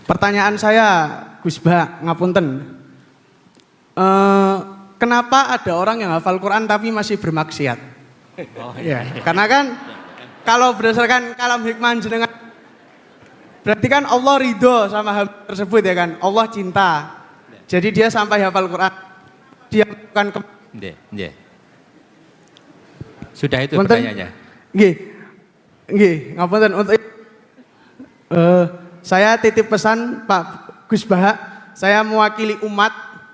Pertanyaan saya, Gus Bah, ngapunten. Kenapa ada orang yang hafal Quran tapi masih bermaksiat? Ya, karena kan kalau berdasarkan kalam hikmah jenengan, berarti kan Allah ridho sama hal tersebut ya kan? Allah cinta. Jadi dia sampai hafal Quran. Dia bukan Sudah itu pertanyaannya. Nggih, ngapunten untuk saya titip pesan Pak Gus Bah, saya mewakili umat,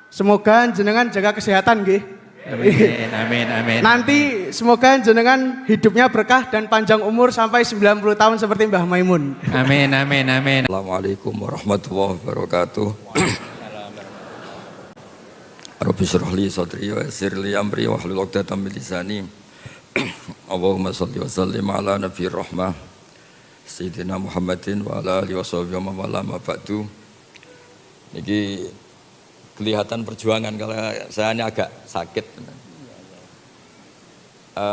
semoga jenengan jaga kesehatan nggih. Amin. Nanti semoga jenengan hidupnya berkah dan panjang umur sampai 90 tahun seperti Mbah Maimun. Amin. Assalamualaikum warahmatullahi wabarakatuh. Rabbi shrah li sadri wa yassir li amri wahlul 'uqdatam min lisani. Allahumma shalli wa sallim ala nabiyir rahmah Sayyidina Muhammadin wa ala alihi washabihi wa man ma ba'du. Niki kelihatan perjuangan kalau saya ini agak sakit.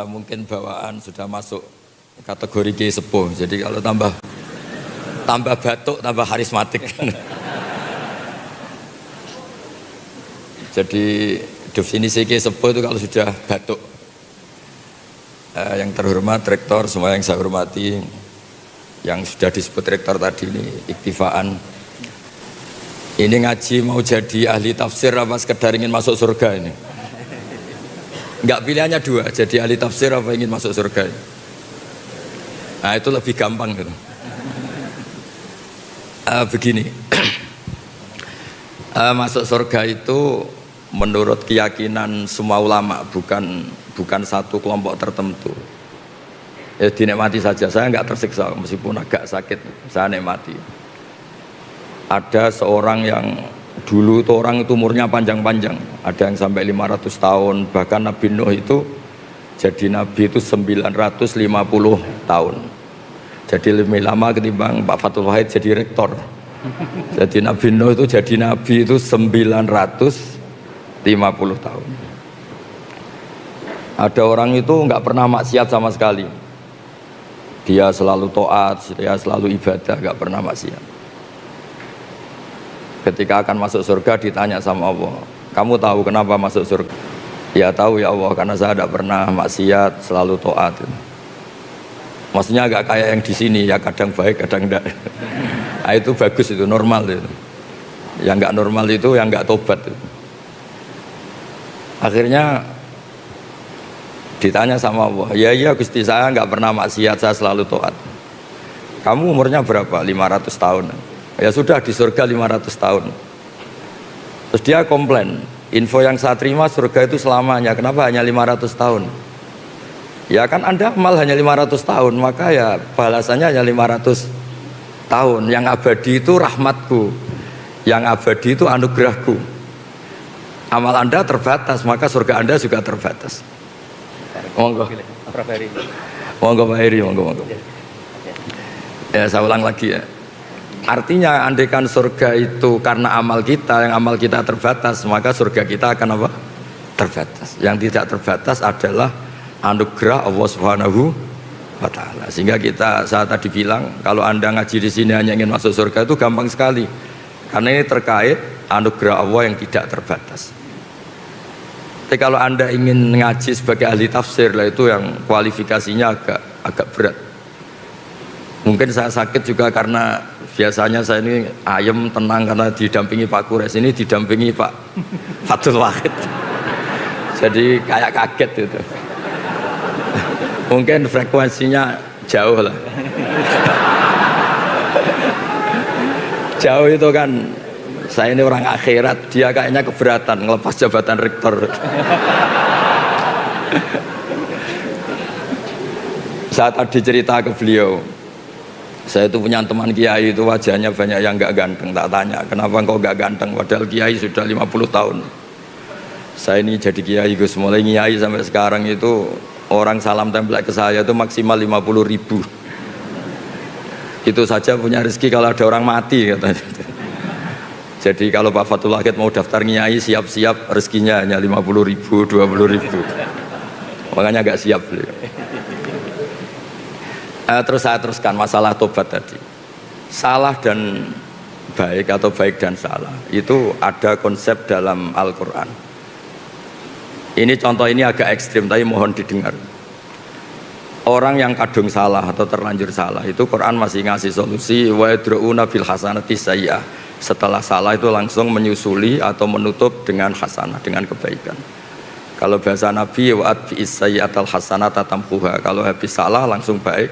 Mungkin bawaan sudah masuk kategori kiai sepuh. Jadi kalau tambah batuk tambah karismatik. Jadi definisi kiai sepuh itu kalau sudah batuk. Yang terhormat rektor, semua yang saya hormati, yang sudah disebut rektor tadi ini iktifaan. Ini ngaji mau jadi ahli tafsir apa sekedar ingin masuk surga ini? Enggak, pilihannya dua, jadi ahli tafsir apa ingin masuk surga ini? Nah itu lebih gampang gitu. Begini, masuk surga itu menurut keyakinan semua ulama, bukan satu kelompok tertentu. Ya dinikmati saja, saya nggak tersiksa meskipun agak sakit, saya nikmati. Ada seorang yang dulu itu orang itu umurnya panjang-panjang, ada yang sampai 500 tahun, bahkan Nabi Nuh itu jadi Nabi itu 950 tahun. Jadi lebih lama ketimbang Pak Fathul Wahid jadi rektor. Jadi Nabi Nuh itu jadi Nabi itu 950 tahun. Ada orang itu nggak pernah maksiat sama sekali. Dia selalu taat, dia selalu ibadah, nggak pernah maksiat. Ketika akan masuk surga ditanya sama Allah, kamu tahu kenapa masuk surga? Ya tahu ya Allah, karena saya tidak pernah maksiat, selalu taat. Maksudnya agak kayak yang di sini, ya kadang baik, kadang enggak. Nah, itu bagus, itu normal itu. Yang nggak normal itu yang nggak tobat. Akhirnya ditanya sama Allah, ya iya Gusti, saya nggak pernah maksiat, saya selalu taat. Kamu umurnya berapa? 500 tahun. Ya sudah, di surga 500 tahun. Terus dia komplain, info yang saya terima surga itu selamanya, kenapa hanya 500 tahun? Ya kan Anda amal hanya 500 tahun, maka ya balasannya hanya 500 tahun. Yang abadi itu rahmatku, yang abadi itu anugerahku. Amal Anda terbatas, maka surga Anda juga terbatas. Monggo Pak Heri, monggo. Ya saya ulang lagi ya. Artinya andaikan surga itu karena amal kita, yang amal kita terbatas, maka surga kita akan apa? Terbatas. Yang tidak terbatas adalah anugerah Allah Subhanahu wa taala. Sehingga saya tadi bilang, kalau Anda ngaji di sini hanya ingin masuk surga itu gampang sekali. Karena ini terkait anugerah Allah yang tidak terbatas. Tapi kalau Anda ingin ngaji sebagai ahli tafsir lah, itu yang kualifikasinya agak berat. Mungkin saya sakit juga karena biasanya saya ini ayem tenang karena didampingi Pak Kures, ini didampingi Pak Fathul Wahid. Jadi kayak kaget itu. Mungkin frekuensinya jauh lah. Jauh itu kan, saya ini orang akhirat, dia kayaknya keberatan ngelepas jabatan rektor. Saat tadi cerita ke beliau, saya itu punya teman kiai itu wajahnya banyak yang gak ganteng. Tak tanya, kenapa engkau gak ganteng? Padahal kiai sudah 50 tahun. Saya ini jadi kiai, Gus, mulai kiai sampai sekarang itu orang salam tempel ke saya itu maksimal 50.000. Itu saja punya rezeki kalau ada orang mati katanya. Jadi kalau Pak Fathul Wahid mau daftar kiai, siap-siap rezekinya hanya 50.000, 20.000. Makanya gak siap beliau. Terus saya teruskan masalah tobat tadi. Salah dan baik atau baik dan salah itu ada konsep dalam Al-Quran. Ini contoh ini agak ekstrim tapi mohon didengar. Orang yang kadung salah atau terlanjur salah itu Quran masih ngasih solusi wa yadruuna bil hasanati sayyi'ah. Setelah salah itu langsung menyusuli atau menutup dengan hasanah, dengan kebaikan. Kalau bahasa Nabi wa'at bi sayyi'atal hasanata tamhuha. Kalau habis salah langsung baik,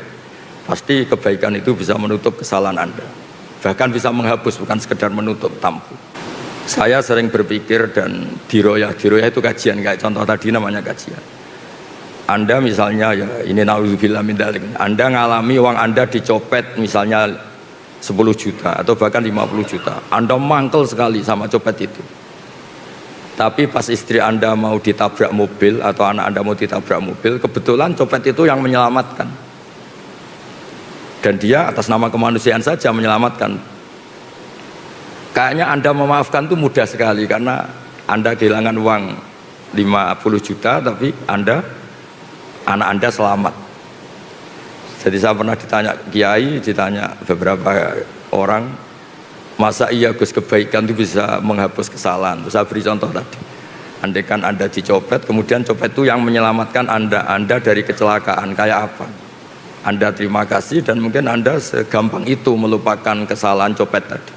pasti kebaikan itu bisa menutup kesalahan Anda. Bahkan bisa menghapus, bukan sekedar menutup, tampu. Saya sering berpikir dan diroyah itu kajian, kayak contoh tadi namanya kajian. Anda misalnya, ya ini na'udzubillah min dzalik, Anda ngalami uang Anda dicopet misalnya 10 juta atau bahkan 50 juta. Anda mangkel sekali sama copet itu. Tapi pas istri Anda mau ditabrak mobil atau anak Anda mau ditabrak mobil, kebetulan copet itu yang menyelamatkan. Dan dia atas nama kemanusiaan saja menyelamatkan. Kayaknya Anda memaafkan itu mudah sekali karena Anda kehilangan uang 50 juta tapi anak Anda selamat. Jadi saya pernah ditanya kiai, ditanya beberapa orang, masa iya Gus kebaikan itu bisa menghapus kesalahan? Terus saya beri contoh tadi. Andaikan Anda dicopet, kemudian copet itu yang menyelamatkan Anda dari kecelakaan, kayak apa? Anda terima kasih dan mungkin Anda segampang itu melupakan kesalahan copet tadi.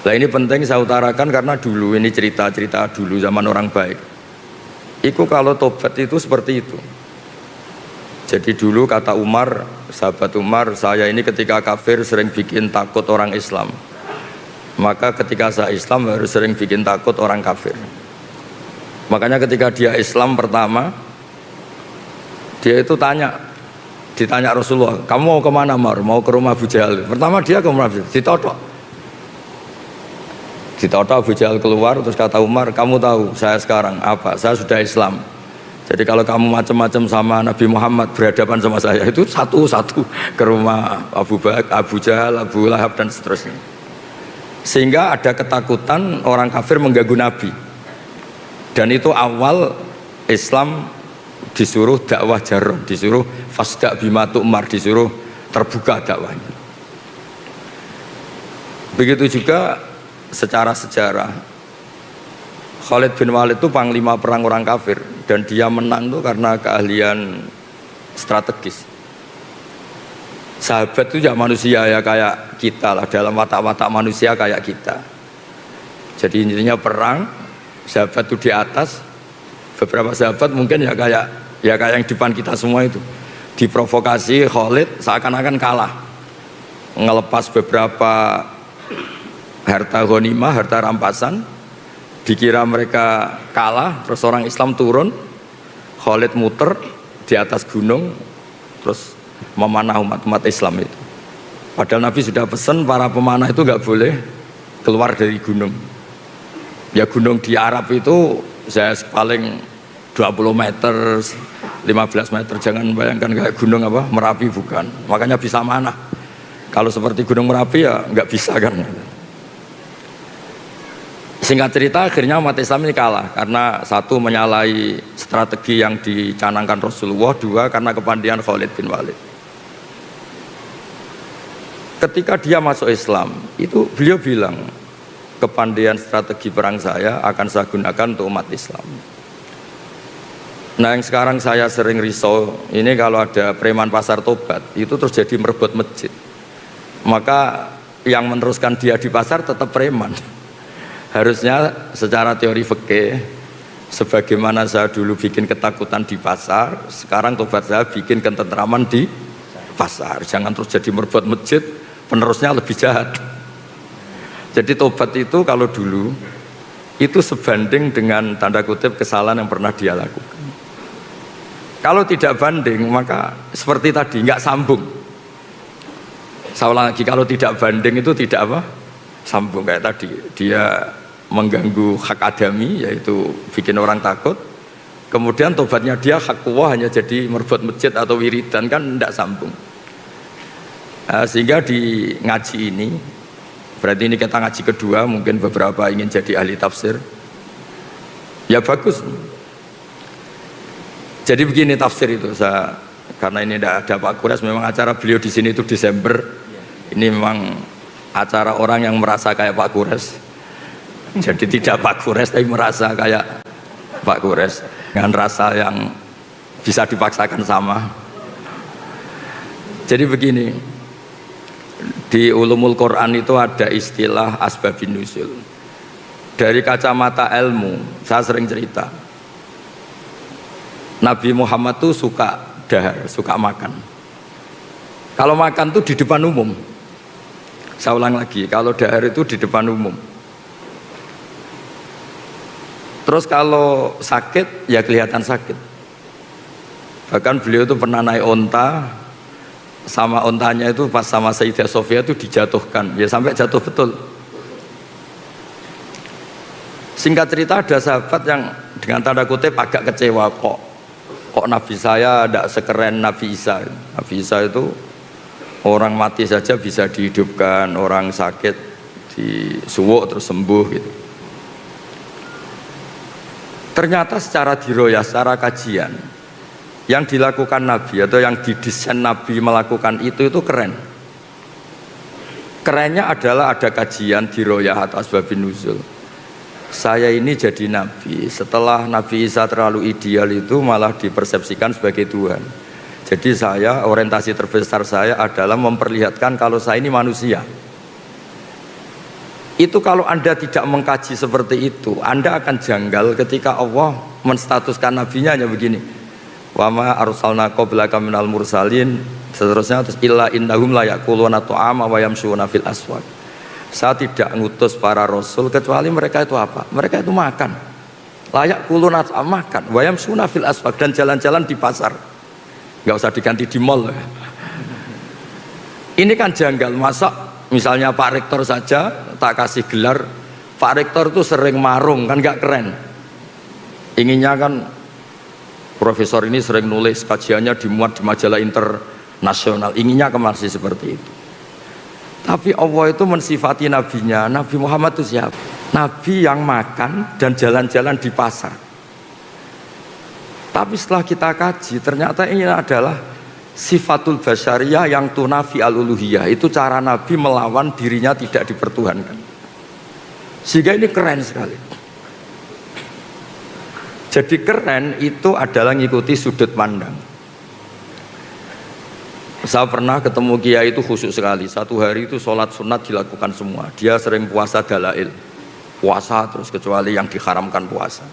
Nah ini penting saya utarakan karena dulu ini cerita-cerita dulu zaman orang baik. Itu kalau tobat itu seperti itu. Jadi dulu kata Umar, sahabat Umar, saya ini ketika kafir sering bikin takut orang Islam. Maka ketika saya Islam harus sering bikin takut orang kafir. Makanya ketika dia Islam pertama, dia itu ditanya Rasulullah, kamu mau kemana Mar? Mau ke rumah Abu Jahal. Pertama dia ke rumah Abu Jahal, ditotok Abu Jahal keluar, terus kata Umar, kamu tahu saya sekarang apa? Saya sudah Islam. Jadi kalau kamu macam-macam sama Nabi Muhammad berhadapan sama saya, itu satu-satu ke rumah Abu Jahal, Abu Lahab dan seterusnya. Sehingga ada ketakutan orang kafir mengganggu Nabi. Dan itu awal Islam disuruh dakwah jarrah, disuruh fasda bima tu'mar, disuruh terbuka dakwahnya. Begitu juga secara sejarah Khalid bin Walid itu panglima perang orang kafir dan dia menang tuh karena keahlian strategis. Sahabat itu ya manusia ya kayak kita lah, dalam watak-watak manusia kayak kita. Jadi intinya perang, sahabat itu di atas, beberapa sahabat mungkin ya kayak yang depan kita semua itu. Diprovokasi Khalid seakan-akan kalah, ngelepas beberapa harta ghanimah, harta rampasan, dikira mereka kalah, terus orang Islam turun, Khalid muter di atas gunung, terus memanah umat Islam itu. Padahal Nabi sudah pesan para pemanah itu nggak boleh keluar dari gunung. Ya gunung di Arab itu saya paling 20 meter, 15 meter, jangan bayangkan kayak gunung apa Merapi, bukan. Makanya bisa manah. Kalau seperti gunung Merapi ya nggak bisa kan. Singkat cerita akhirnya umat Islam ini kalah karena satu menyalahi strategi yang dicanangkan Rasulullah, dua karena kepandian Khalid bin Walid. Ketika dia masuk Islam itu beliau bilang, kepandian strategi perang saya akan saya gunakan untuk umat Islam. Nah yang sekarang saya sering risau ini kalau ada preman pasar tobat itu terus jadi merebut masjid, maka yang meneruskan dia di pasar tetap preman. Harusnya secara teori fikih, sebagaimana saya dulu bikin ketakutan di pasar, sekarang tobat saya bikin ketentraman di pasar. Jangan terus jadi merebut masjid, penerusnya lebih jahat. Jadi tobat itu kalau dulu itu sebanding dengan tanda kutip kesalahan yang pernah dia lakukan. Kalau tidak banding maka seperti tadi nggak sambung. Saya ulang lagi, kalau tidak banding itu tidak apa? Sambung kayak tadi. Dia mengganggu hak adami, yaitu bikin orang takut. Kemudian tobatnya dia hak kuwah hanya jadi merebut masjid atau wiridan, kan tidak sambung. Sehingga di ngaji ini, berarti ini kita ngaji kedua, mungkin beberapa ingin jadi ahli tafsir. Ya bagus. Jadi begini tafsir itu, karena ini tidak ada Pak Kures, memang acara beliau di sini itu Desember. Ini memang acara orang yang merasa kayak Pak Kures. Jadi tidak Pak Kures tapi merasa kayak Pak Kures dengan rasa yang bisa dipaksakan sama. Jadi begini, di ulumul Quran itu ada istilah asbabun nuzul. Dari kacamata ilmu, saya sering cerita, Nabi Muhammad tuh suka dahar, suka makan. Kalau makan tuh di depan umum. Saya ulang lagi, kalau dahar itu di depan umum. Terus kalau sakit, ya kelihatan sakit. Bahkan beliau itu pernah naik onta, sama ontanya itu pas sama Sayyidah Sofia itu dijatuhkan, ya sampai jatuh betul. Singkat cerita ada sahabat yang dengan tanda kutip agak kecewa, kok Nabi saya tidak sekeren Nabi Isa. Nabi Isa itu orang mati saja bisa dihidupkan, orang sakit disuwuk terus sembuh gitu. Ternyata secara diroyah, secara kajian, yang dilakukan Nabi atau yang didesain Nabi melakukan itu keren. Kerennya adalah ada kajian diroyah atau asbabun nuzul. Saya ini jadi Nabi, setelah Nabi Isa terlalu ideal itu malah dipersepsikan sebagai Tuhan. Jadi saya, orientasi terbesar saya adalah memperlihatkan kalau saya ini manusia. Itu kalau Anda tidak mengkaji seperti itu, Anda akan janggal ketika Allah menstatuskan nabinya hanya begini. Wa ma arsalna qablaka minal mursalin, seterusnya terus illa innahum la yaquluna ta'ama wa yamshuna fil aswaq. Saya tidak ngutus para rasul kecuali mereka itu apa? Mereka itu makan. Layak kuluna makan, wa yamshuna fil aswaq, dan jalan-jalan di pasar. Enggak usah diganti di mall. Ini kan janggal, masa misalnya Pak Rektor saja tak kasih gelar Pak Rektor itu sering marung, kan gak keren. Inginnya kan profesor ini sering nulis, kajiannya dimuat di majalah internasional, inginnya masih seperti itu. Tapi Allah itu mensifati nabinya, Nabi Muhammad itu siapa? Nabi yang makan dan jalan-jalan di pasar. Tapi setelah kita kaji, ternyata ini adalah sifatul basyariyah yang tunafi al-uluhiyah. Itu cara Nabi melawan dirinya tidak dipertuhankan. Sehingga ini keren sekali. Jadi keren itu adalah ngikuti sudut pandang. Saya pernah ketemu kiai itu khusyuk sekali. Satu hari itu sholat sunat dilakukan semua. Dia sering puasa dalail, puasa terus kecuali yang diharamkan puasa.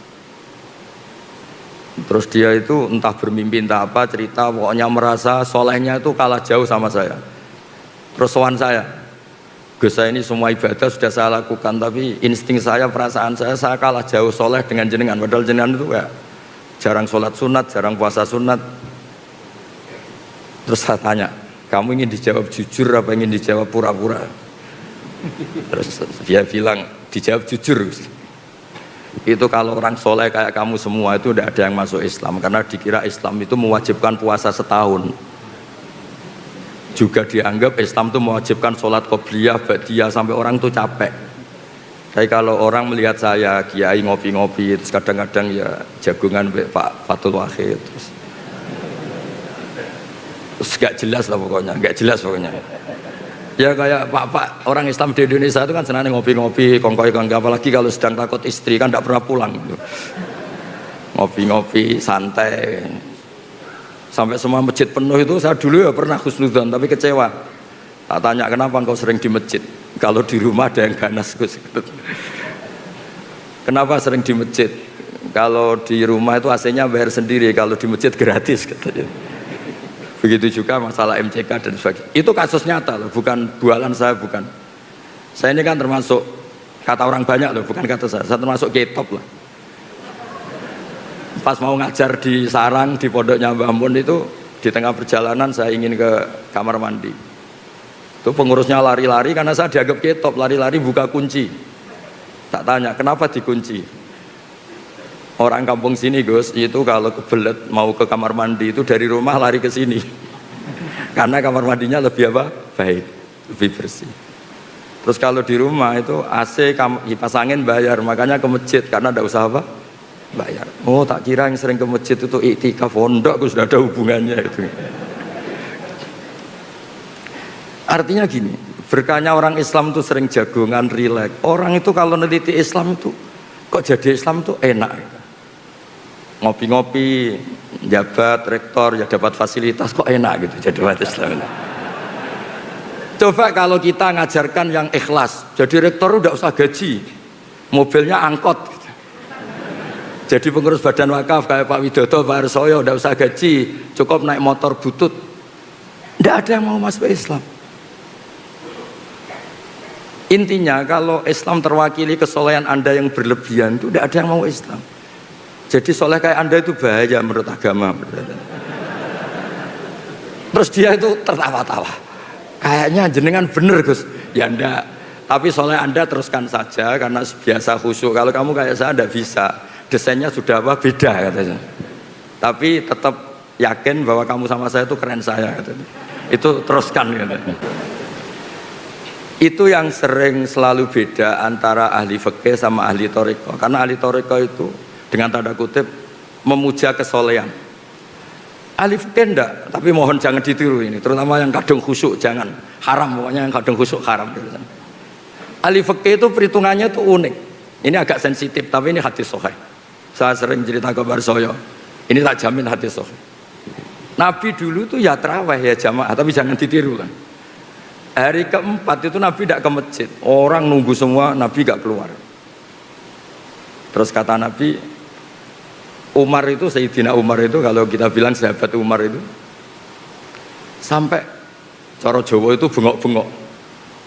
Terus dia itu entah bermimpi entah apa, cerita pokoknya merasa solehnya itu kalah jauh sama saya. Terus sowan saya, Gus, saya ini semua ibadah sudah saya lakukan, tapi insting saya, perasaan saya kalah jauh soleh dengan jenengan. Padahal jenengan itu ya jarang sholat sunat, jarang puasa sunat. Terus saya tanya, kamu ingin dijawab jujur apa ingin dijawab pura-pura? Terus dia bilang, dijawab jujur. Itu kalau orang soleh kayak kamu semua itu tidak ada yang masuk Islam, karena dikira Islam itu mewajibkan puasa setahun. Juga dianggap Islam itu mewajibkan sholat qobliyah, ba'diyah, sampai orang itu capek. Tapi kalau orang melihat saya kiai ngopi-ngopi, terus kadang-kadang ya jagungan Pak Fatul Wahid, terus gak jelas lah pokoknya, gak jelas pokoknya. Ya kayak Pak orang Islam di Indonesia itu kan senang ngopi-ngopi, kongkoi-kongkoi, apalagi kalau sedang takut istri kan tidak pernah pulang gitu. Ngopi-ngopi, santai. Sampai semua masjid penuh itu, saya dulu ya pernah husnudzon tapi kecewa. Tak tanya kenapa engkau sering di masjid, kalau di rumah ada yang ganas Gus. Kenapa sering di masjid? Kalau di rumah itu AC-nya bayar sendiri, kalau di masjid gratis katanya. Begitu juga masalah MCK dan sebagainya. Itu kasus nyata loh, bukan bualan saya, bukan. Saya ini kan termasuk, kata orang banyak loh, bukan kata saya termasuk K-top lah. Pas mau ngajar di sarang, di pondoknya Mbah Mun itu, di tengah perjalanan saya ingin ke kamar mandi. Itu pengurusnya lari-lari karena saya dianggap K-top, lari-lari buka kunci. Tak tanya, kenapa dikunci? Orang kampung sini Gus, itu kalau kebelet mau ke kamar mandi itu dari rumah lari ke sini. Karena kamar mandinya lebih apa? Baik, lebih bersih. Terus kalau di rumah itu AC kipas angin bayar, makanya ke masjid karena tidak usah apa? Bayar. Oh, tak kira yang sering ke masjid itu iktikaf pondok, sudah ada hubungannya itu. Artinya gini, Berkahnya orang Islam itu sering jagongan, rileks. Orang itu kalau neliti Islam itu kok jadi Islam itu enak gitu. Ngopi-ngopi, jabat, rektor, ya dapat fasilitas, kok enak gitu jadi umat Islam. Coba kalau kita ngajarkan yang ikhlas, jadi rektor udah usah gaji, mobilnya angkot gitu. Jadi pengurus badan wakaf kayak Pak Widodo, Pak Arsoyo udah usah gaji, cukup naik motor butut. Tidak ada yang mau masuk Islam. Intinya kalau Islam terwakili kesolehan Anda yang berlebihan itu tidak ada yang mau Islam. Jadi soleh kayak Anda itu bahaya menurut agama. Terus dia itu tertawa-tawa. Kayaknya jenengan bener Gus. Ya enggak. Tapi soleh Anda teruskan saja karena biasa khusyuk. Kalau kamu kayak saya enggak bisa. Desainnya sudah apa beda katanya. Tapi tetap yakin bahwa kamu sama saya itu keren saya katanya. Itu teruskan katanya. Itu yang sering selalu beda antara ahli fikih sama ahli thariqah. Karena ahli thariqah itu dengan tanda kutip memuja kesolehan. Ahli fikih enggak, tapi mohon jangan ditiru ini, terutama yang kadung khusyuk jangan. Haram pokoknya yang kadung khusyuk haram. Ahli fikih itu perhitungannya itu unik. Ini agak sensitif, tapi ini hadis sahih. Saya sering cerita ke Barsoyo. Ini tak jamin hadis sahih. Nabi dulu tuh ya tarawih ya jamaah, tapi jangan ditiru kan. Hari keempat itu Nabi tidak ke masjid. Orang nunggu semua, Nabi gak keluar. Terus kata Nabi, Umar itu, Sayyidina Umar itu, kalau kita bilang sahabat Umar itu, sampai cara Jawa itu bengok-bengok.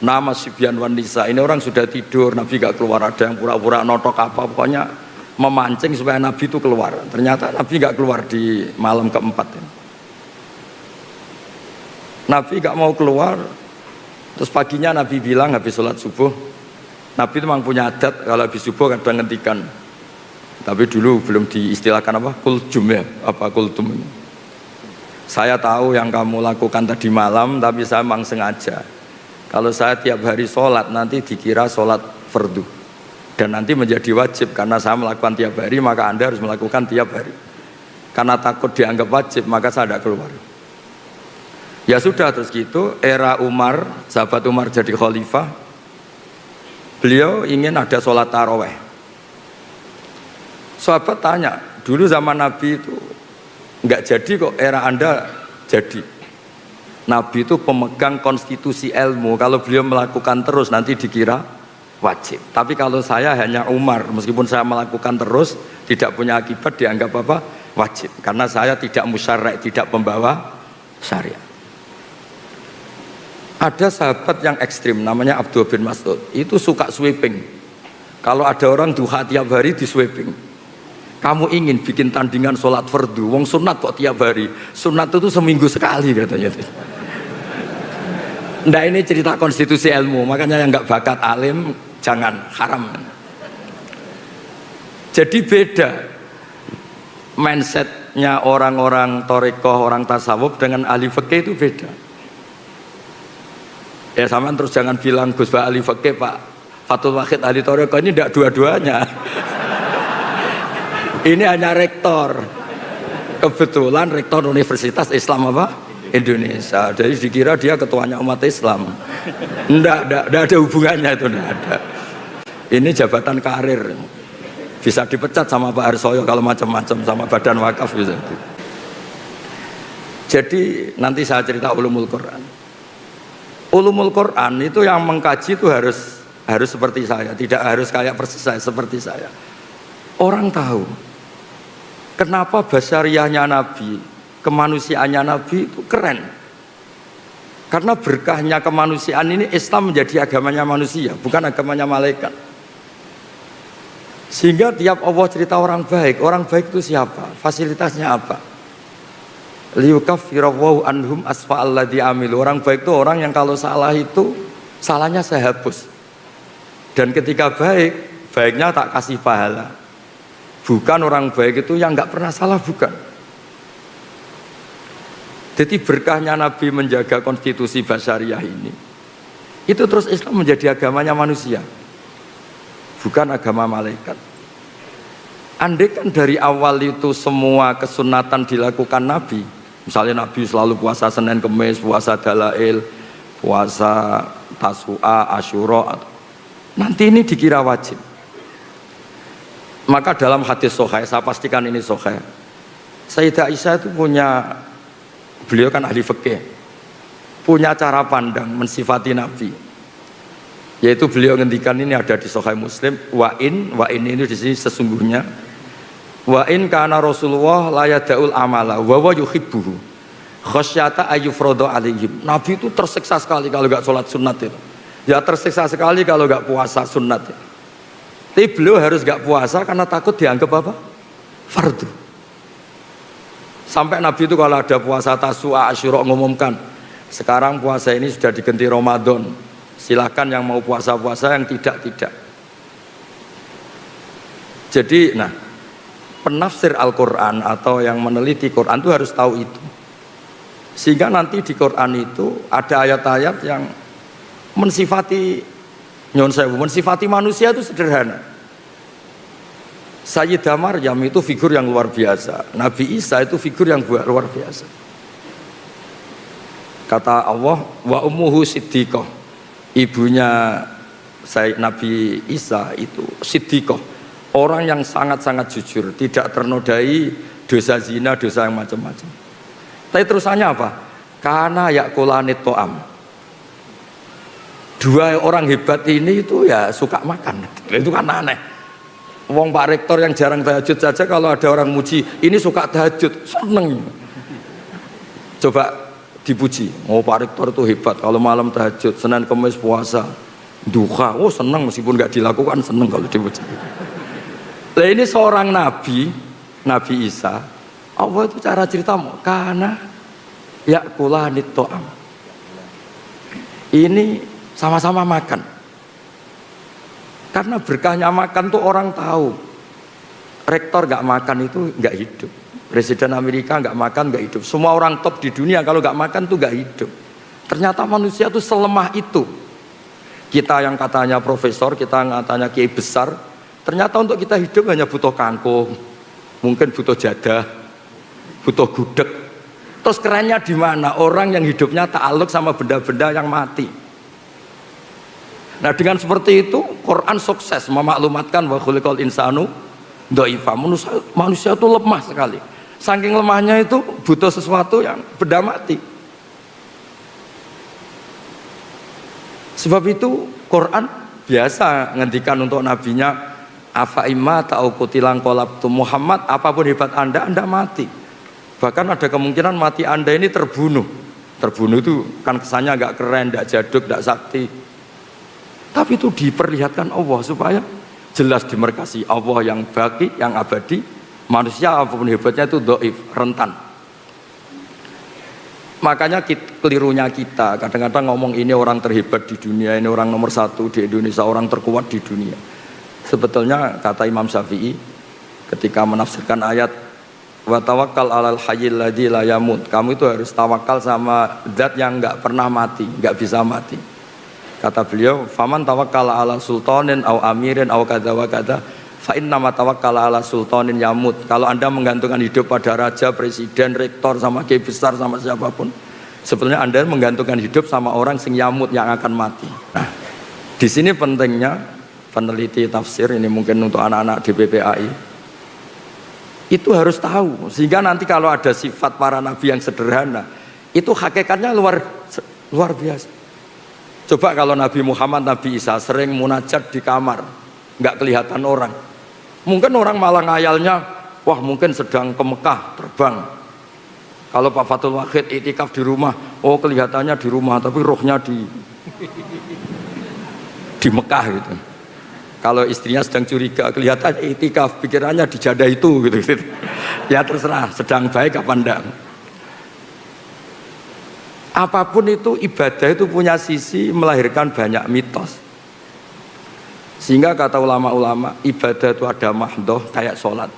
Nama Sibyan wan Nisa, ini orang sudah tidur, Nabi gak keluar. Ada yang pura-pura notok apa, pokoknya memancing supaya Nabi itu keluar. Ternyata Nabi gak keluar di malam keempat. Nabi gak mau keluar. Terus paginya Nabi bilang habis sholat subuh, Nabi itu memang punya adat kalau habis subuh kadang ngendikan, tapi dulu belum diistilahkan apa kultum ya, apa kultum ini. Saya tahu yang kamu lakukan tadi malam, tapi saya memang sengaja. Kalau saya tiap hari sholat nanti dikira sholat fardu dan nanti menjadi wajib karena saya melakukan tiap hari, maka Anda harus melakukan tiap hari. Karena takut dianggap wajib, maka saya tidak keluar. Ya sudah, terus gitu era Umar, sahabat Umar jadi khalifah, beliau ingin ada sholat taraweh. Sahabat tanya, dulu zaman Nabi itu nggak jadi kok, era Anda jadi. Nabi itu pemegang konstitusi ilmu, kalau beliau melakukan terus nanti dikira wajib. Tapi kalau saya hanya Umar, meskipun saya melakukan terus tidak punya akibat, dianggap apa? Wajib, karena saya tidak musyarek, tidak pembawa syariat. Ada sahabat yang ekstrim namanya Abdullah bin Mas'ud, itu suka sweeping. Kalau ada orang duha tiap hari di sweeping. Kamu ingin bikin tandingan sholat fardu, wong sunat kok tiap hari. Sunat itu seminggu sekali katanya. Nah ini cerita konstitusi ilmu, makanya yang nggak bakat alim jangan, haram. Jadi beda mindsetnya orang-orang thariqah, orang tasawuf dengan ahli fikih itu beda. Ya sama terus jangan bilang Gus Pak ahli fikih, Pak Fathul Wahid ahli thariqah, ini tidak dua-duanya. Ini hanya rektor. Kebetulan rektor Universitas Islam apa? Indonesia. Jadi dikira dia ketuanya umat Islam. Enggak ada hubungannya itu, enggak ada. Ini jabatan karir. Bisa dipecat sama Pak Arsoyo kalau macam-macam, sama badan wakaf bisa. Jadi nanti saya cerita ulumul Quran. Ulumul Quran itu yang mengkaji itu harus seperti saya, tidak harus kayak persis saya, seperti saya. Orang tahu kenapa basyariahnya Nabi, kemanusiaannya Nabi itu keren. Karena berkahnya kemanusiaan ini Islam menjadi agamanya manusia, bukan agamanya malaikat. Sehingga tiap Allah cerita orang baik itu siapa? Fasilitasnya apa? Liyukaffirallahu anhum asfa'alladzi amilu. Orang baik itu orang yang kalau salah itu salahnya saya hapus. Dan ketika baiknya tak kasih pahala. Bukan orang baik itu yang nggak pernah salah, bukan. Jadi berkahnya Nabi menjaga konstitusi basyariah ini, itu terus Islam menjadi agamanya manusia, bukan agama malaikat. Andai kan dari awal itu semua kesunatan dilakukan Nabi, misalnya Nabi selalu puasa Senin Kemis, puasa Dalail, puasa Tasu'a, Asyura, nanti ini dikira wajib. Maka dalam hadis sahih, saya pastikan ini sahih, Sayyidah Aisyah itu beliau kan ahli fikih, punya cara pandang mensifati Nabi, yaitu beliau ngendikan, ini ada di Sahih Muslim, wa in ini di sini sesungguhnya, wa in kana Rasulullah la yada'ul amala wa wa yuhibbuhu khasyata ayyufradu alaihim. Nabi itu tersiksa sekali kalau gak sholat sunat itu, ya tersiksa sekali kalau gak puasa sunat itu. Tapi beliau harus gak puasa karena takut dianggap apa? Fardu. Sampai Nabi itu kalau ada puasa Tasu'a, Asyura ngumumkan, sekarang puasa ini sudah diganti Ramadan, silahkan yang mau puasa-puasa, yang tidak. Jadi penafsir Al-Quran atau yang meneliti Quran itu harus tahu itu, sehingga nanti di Quran itu ada ayat-ayat yang mensifati manusia itu sederhana. Sayyidah Maryam itu figur yang luar biasa, Nabi Isa itu figur yang luar biasa. Kata Allah, wa ummuhu siddiqah, ibunya Nabi Isa itu siddiqah, orang yang sangat-sangat jujur, tidak ternodai dosa zina, dosa yang macam-macam. Tapi terusannya apa? Karena yakulanit to'am, dua orang hebat ini itu ya suka makan. Itu kan aneh. Wong Pak Rektor yang jarang tahajud saja kalau ada orang muji, ini suka tahajud, seneng. Coba dipuji, oh Pak Rektor itu hebat kalau malam tahajud, Senin Kamis puasa, duha, oh seneng meskipun nggak dilakukan, seneng kalau dipuji. Nah ini seorang Nabi Isa, Allah itu cara cerita karena yakulanit to'am, ini sama-sama makan. Karena berkahnya makan tuh orang tahu. Rektor gak makan itu gak hidup. Presiden Amerika gak makan gak hidup. Semua orang top di dunia kalau gak makan tuh gak hidup. Ternyata manusia tuh selemah itu. Kita yang katanya profesor, kita yang katanya kiai besar, ternyata untuk kita hidup hanya butuh kangkung, mungkin butuh jadah, butuh gudeg. Terus kerennya di mana? Orang yang hidupnya ta'aluk sama benda-benda yang mati. Nah dengan seperti itu Quran sukses memaklumatkan wa khuliqal insanu dhaifa. Manusia itu lemah sekali. Saking lemahnya itu butuh sesuatu yang benda mati. Sebab itu Quran biasa ngendikan untuk nabinya, afa imma ta'u kutilang qalabtu Muhammad, apapun hebat Anda mati. Bahkan ada kemungkinan mati Anda ini terbunuh. Terbunuh itu kan kesannya agak keren, tidak jaduk, tidak sakti. Tapi itu diperlihatkan Allah supaya jelas dimerkasi Allah yang baki, yang abadi. Manusia apapun hebatnya itu dhaif, rentan. Makanya kelirunya kita kadang-kadang ngomong ini orang terhebat di dunia, ini orang nomor satu di Indonesia, orang terkuat di dunia. Sebetulnya kata Imam Syafi'i ketika menafsirkan ayat wa tawakkal 'alal hayyil ladzi la yamut, kamu itu harus tawakal sama zat yang enggak pernah mati, enggak bisa mati. Kata beliau, faman tawakkala 'ala sultanin au amirin au kadza wa kadza fa inna ma tawakkala 'ala sultanin yamut. Kalau Anda menggantungkan hidup pada raja, presiden, rektor, sama kiai besar, sama siapapun, sebetulnya Anda menggantungkan hidup sama orang sing yamut, yang akan mati. Nah, di sini pentingnya peneliti tafsir, ini mungkin untuk anak-anak di PPAI, itu harus tahu, sehingga nanti kalau ada sifat para nabi yang sederhana, itu hakikatnya luar biasa. Coba kalau Nabi Muhammad, Nabi Isa sering munajat di kamar, nggak kelihatan orang, mungkin orang malah ngayalnya, wah mungkin sedang ke Mekah terbang. Kalau Pak Fathul Wahid itikaf di rumah, oh kelihatannya di rumah tapi rohnya di Mekah gitu. Kalau istrinya sedang curiga, kelihatan itikaf, pikirannya di jadah itu gitu. Ya terserah, sedang baik apa enggak. Apapun itu ibadah itu punya sisi melahirkan banyak mitos. Sehingga kata ulama-ulama, ibadah itu ada mahdoh kayak sholat.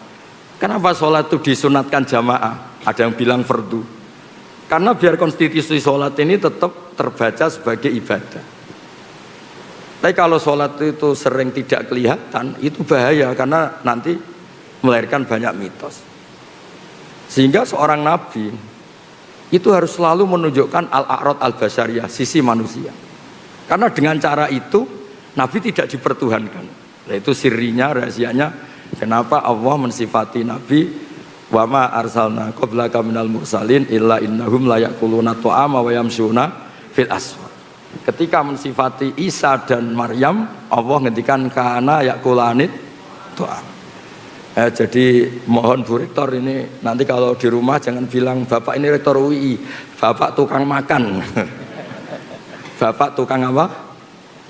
Kenapa sholat itu disunatkan jamaah? Ada yang bilang fardu. Karena biar konstitusi sholat ini tetap terbaca sebagai ibadah. Tapi kalau sholat itu sering tidak kelihatan, itu bahaya karena nanti melahirkan banyak mitos. Sehingga seorang nabi itu harus selalu menunjukkan al-a'rad al-basyariyah, sisi manusia. Karena dengan cara itu Nabi tidak dipertuhankan. Nah, itu sirinya, rahasianya kenapa Allah mensifati Nabi wa ma arsalna qablaka minal mursalin illa innahum la yaquluna ta'ama wa yamshuna fil aswaq. Ketika mensifati Isa dan Maryam, Allah ngendikan kana yaqulanit ta'am. Jadi mohon Bu Rektor ini nanti kalau di rumah jangan bilang Bapak ini Rektor UI, Bapak tukang makan. Bapak tukang apa?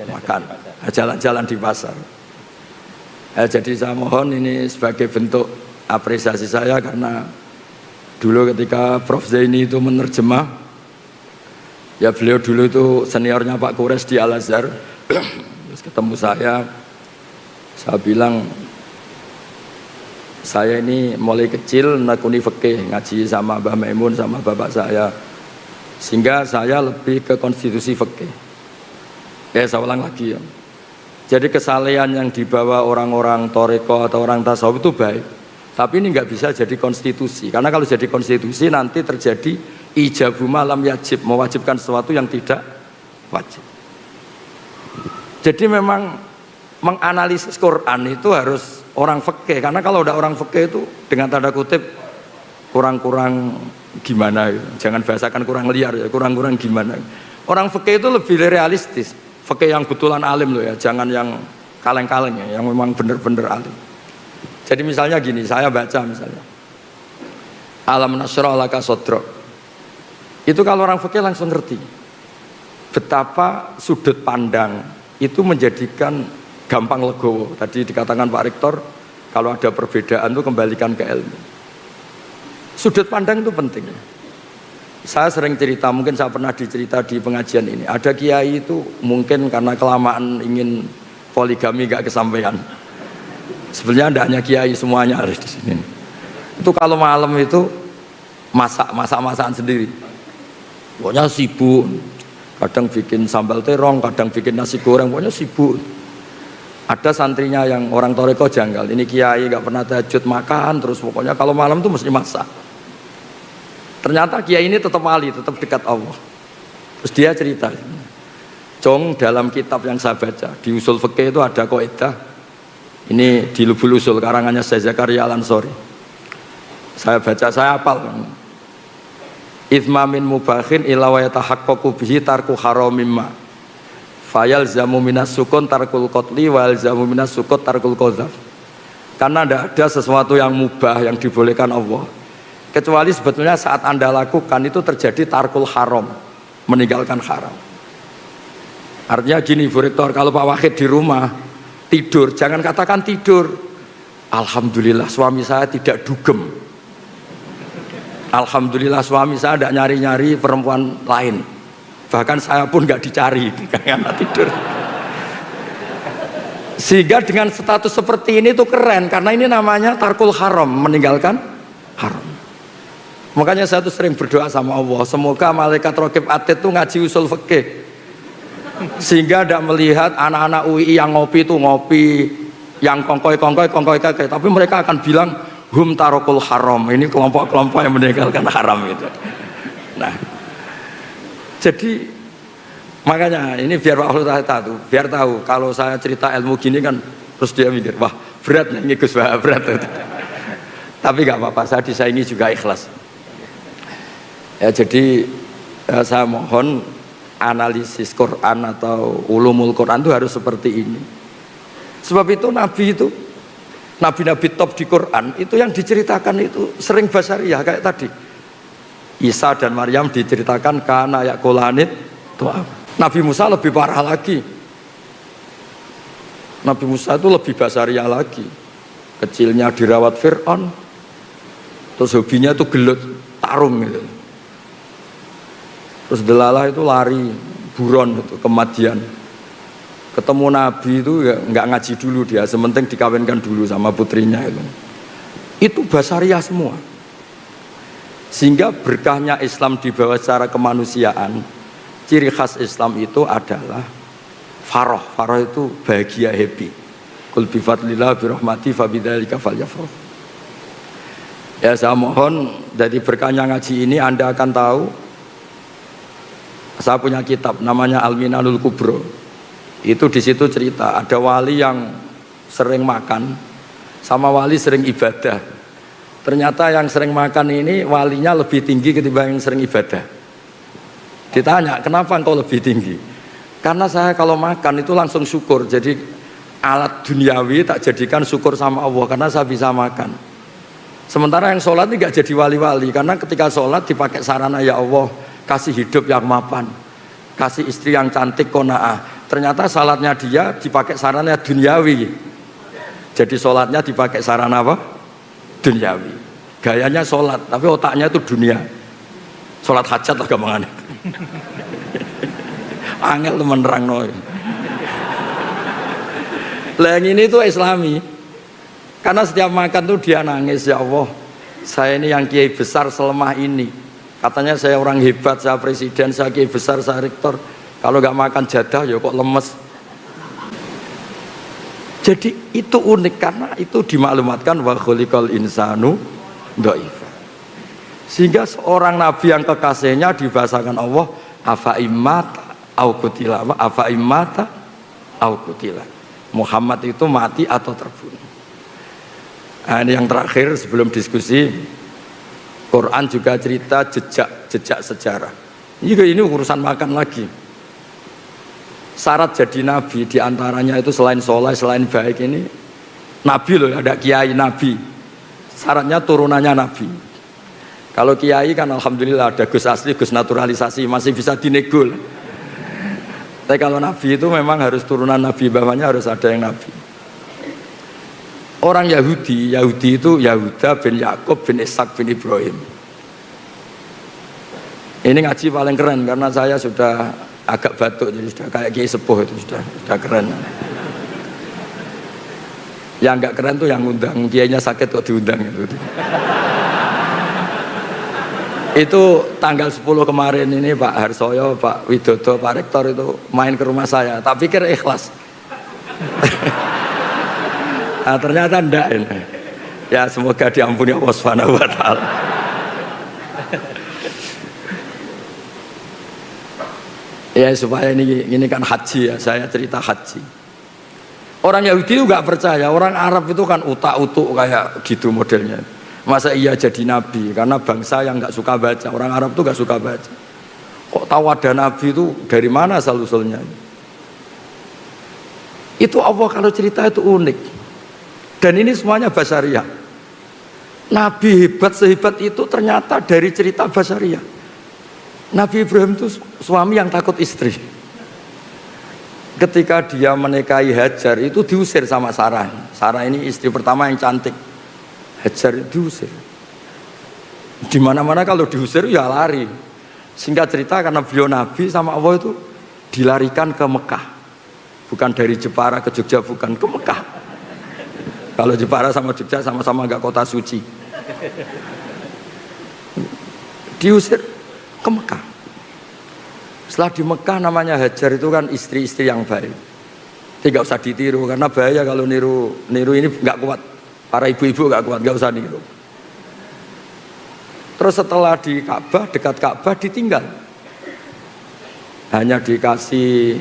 Makan. Jalan-jalan di pasar. Jadi saya mohon ini sebagai bentuk apresiasi saya karena dulu ketika Prof Zaini itu menerjemah, ya beliau dulu itu seniornya Pak Kures di Al Azhar. Terus ketemu saya bilang saya ini mulai kecil nekuni fikih, ngaji sama Mbah Maimun sama bapak saya, sehingga saya lebih ke konstitusi fikih. Saya ulang lagi ya. Jadi kesalehan yang dibawa orang-orang toreko atau orang tasawuf itu baik, tapi ini nggak bisa jadi konstitusi, karena kalau jadi konstitusi nanti terjadi ijabu malam yajib, mewajibkan sesuatu yang tidak wajib. Jadi memang menganalisis Quran itu harus orang fikih, karena kalau udah orang fikih itu dengan tanda kutip kurang-kurang gimana gitu. Jangan bahasakan kurang liar ya, kurang-kurang gimana. Orang fikih itu lebih realistis, fikih yang betulan alim loh ya, jangan yang kaleng-kaleng ya, yang memang bener-bener alim. Jadi misalnya gini, saya baca misalnya Alam nasyrah laka sodrok, itu kalau orang fikih langsung ngerti betapa sudut pandang itu menjadikan gampang legowo. Tadi dikatakan Pak Rektor, kalau ada perbedaan itu kembalikan ke ilmu. Sudut pandang itu penting. Saya sering cerita, mungkin saya pernah dicerita di pengajian ini. Ada kiai itu mungkin karena kelamaan ingin poligami gak kesampaian. Sebenarnya tidak hanya kiai, semuanya harus di sini. Itu kalau malam itu masakan sendiri. Pokoknya sibuk. Kadang bikin sambal terong, kadang bikin nasi goreng, pokoknya sibuk. Ada santrinya yang orang toreko janggal, ini kiai gak pernah tahajud makan, terus pokoknya kalau malam tuh mesti masak. Ternyata kiai ini tetap wali, tetap dekat Allah. Terus dia cerita, Cong, dalam kitab yang saya baca di usul fikih itu ada kaidah. Ini di Lubul Usul karangannya Syekh Zakaria Al-Ansori. Saya baca, saya hafal. Ithma min mubakhin ila wa yatahaqqaqu bihi tarku haramimma. Fayal zamu minas sukun tarkul qatli wal zamu minas sukut tarkul qadzaf. Karena tidak ada sesuatu yang mubah yang dibolehkan Allah, kecuali sebetulnya saat Anda lakukan itu terjadi tarkul haram, meninggalkan haram. Artinya gini Bu Rektor, kalau Pak Wahid di rumah tidur, jangan katakan tidur alhamdulillah suami saya tidak dugem, alhamdulillah suami saya tidak nyari-nyari perempuan lain, bahkan saya pun nggak dicari karena tidur. Sehingga dengan status seperti ini tuh keren, karena ini namanya tarkul haram, meninggalkan haram. Makanya saya tuh sering berdoa sama Allah, semoga malaikat raqib atid tuh ngaji usul fikih, sehingga tidak melihat anak-anak UI yang ngopi itu ngopi, yang kongkoi, tapi mereka akan bilang hum tarokul haram, ini kelompok-kelompok yang meninggalkan haram itu. Nah, jadi makanya ini biar Pak Allah tahu, biar tahu kalau saya cerita ilmu gini kan, terus dia mikir wah berat nih Gus, berat. Tapi nggak apa-apa, saya disaingi juga ikhlas. Ya jadi saya mohon analisis Quran atau ulumul Quran itu harus seperti ini. Sebab itu nabi-nabi top di Quran itu yang diceritakan itu sering basariyah kayak tadi. Isa dan Maryam diceritakan kana yaqulanit tu'am. Nabi Musa lebih parah lagi. Nabi Musa itu lebih basariyah lagi. Kecilnya dirawat Fir'aun, terus hobinya itu gelut tarung gitu. Terus delalah itu lari buron itu kematian. Ketemu Nabi itu ya nggak ngaji dulu dia, sementing dikawinkan dulu sama putrinya itu. Itu basariah semua. Sehingga berkahnya Islam dibawa secara kemanusiaan. Ciri khas Islam itu adalah faroh. Faroh itu bahagia, happy. Qul bi fadlillah bi rahmati fa bidzalika falyafrah. Ya saya mohon dari berkahnya ngaji ini Anda akan tahu Saya punya kitab namanya Al-Minanul Kubro. Itu di situ cerita ada wali yang sering makan sama wali sering ibadah. Ternyata yang sering makan ini walinya lebih tinggi ketimbang yang sering ibadah. Ditanya, kenapa engkau lebih tinggi? Karena saya kalau makan itu langsung syukur. Jadi alat duniawi tak jadikan syukur sama Allah karena saya bisa makan. Sementara yang sholat ini gak jadi wali-wali karena ketika sholat dipakai sarana ya Allah kasih hidup yang mapan, kasih istri yang cantik kona'ah. Ternyata salatnya dia dipakai sarana duniawi. Jadi sholatnya dipakai sarana apa? Duniawi. Gayanya sholat, tapi otaknya itu dunia. Sholat hajat lah gampangannya. Angel temen nerangno. Lah yang ini tuh Islami. Karena setiap makan tuh dia nangis, ya Allah, saya ini yang kiai besar selemah ini. Katanya saya orang hebat, saya presiden, saya kiai besar, saya rektor. Kalau nggak makan jadah ya kok lemes. Jadi itu unik karena itu dimaklumatkan wa khuliqal insanu dhaifa. Sehingga seorang nabi yang kekasihnya dibahasakan Allah afa immata au qutila, afa immata au qutila. Muhammad itu mati atau terbunuh. Nah, ini yang terakhir sebelum diskusi. Quran juga cerita jejak sejarah. Ini urusan makan lagi. Syarat jadi nabi diantaranya itu selain soleh, selain baik ini nabi loh, ada kiai nabi. Syaratnya turunannya nabi. Kalau kiai kan alhamdulillah ada Gus asli, Gus naturalisasi masih bisa dinego. Tapi kalau nabi itu memang harus turunan nabi, bawahnya harus ada yang nabi. Orang Yahudi itu Yahuda bin Yakub bin Ishak bin Ibrahim. Ini ngaji paling keren karena saya sudah agak batuk, jadi sudah kayak kiai sepuh itu sudah keren. Yang enggak keren tuh yang ngundang, kiainya sakit kok diundang itu. Itu tanggal 10 kemarin ini Pak Harsoyo, Pak Widodo, Pak Rektor itu main ke rumah saya. Tak pikir ikhlas. Nah, ternyata enggak ini. Ya semoga diampuni Allah Subhanahu wa taala. Ya supaya ini kan haji ya, saya cerita haji. Orang Yahudi itu nggak percaya, orang Arab itu kan utak-utuk kayak gitu modelnya. Masa iya jadi nabi? Karena bangsa yang nggak suka baca, orang Arab itu nggak suka baca. Kok tahu ada nabi itu dari mana asal-usulnya? Itu Allah kalau cerita itu unik. Dan ini semuanya basariyah. Nabi hebat sehebat itu ternyata dari cerita basariyah. Nabi Ibrahim itu suami yang takut istri. Ketika dia menikahi Hajar itu diusir sama Sarah. Sarah ini istri pertama yang cantik. Hajar diusir. Di mana-mana kalau diusir ya lari. Singkat cerita karena beliau Nabi sama Allah itu dilarikan ke Mekah. Bukan dari Jepara ke Jogja, bukan ke Mekah. Kalau Jepara sama Jogja sama-sama enggak kota suci. Diusir ke Mekah. Setelah di Mekah namanya Hajar itu kan istri-istri yang baik. Tidak usah ditiru karena bahaya kalau niru ini nggak kuat. Para ibu-ibu nggak kuat, nggak usah niru. Terus setelah di Ka'bah, dekat Ka'bah ditinggal. Hanya dikasih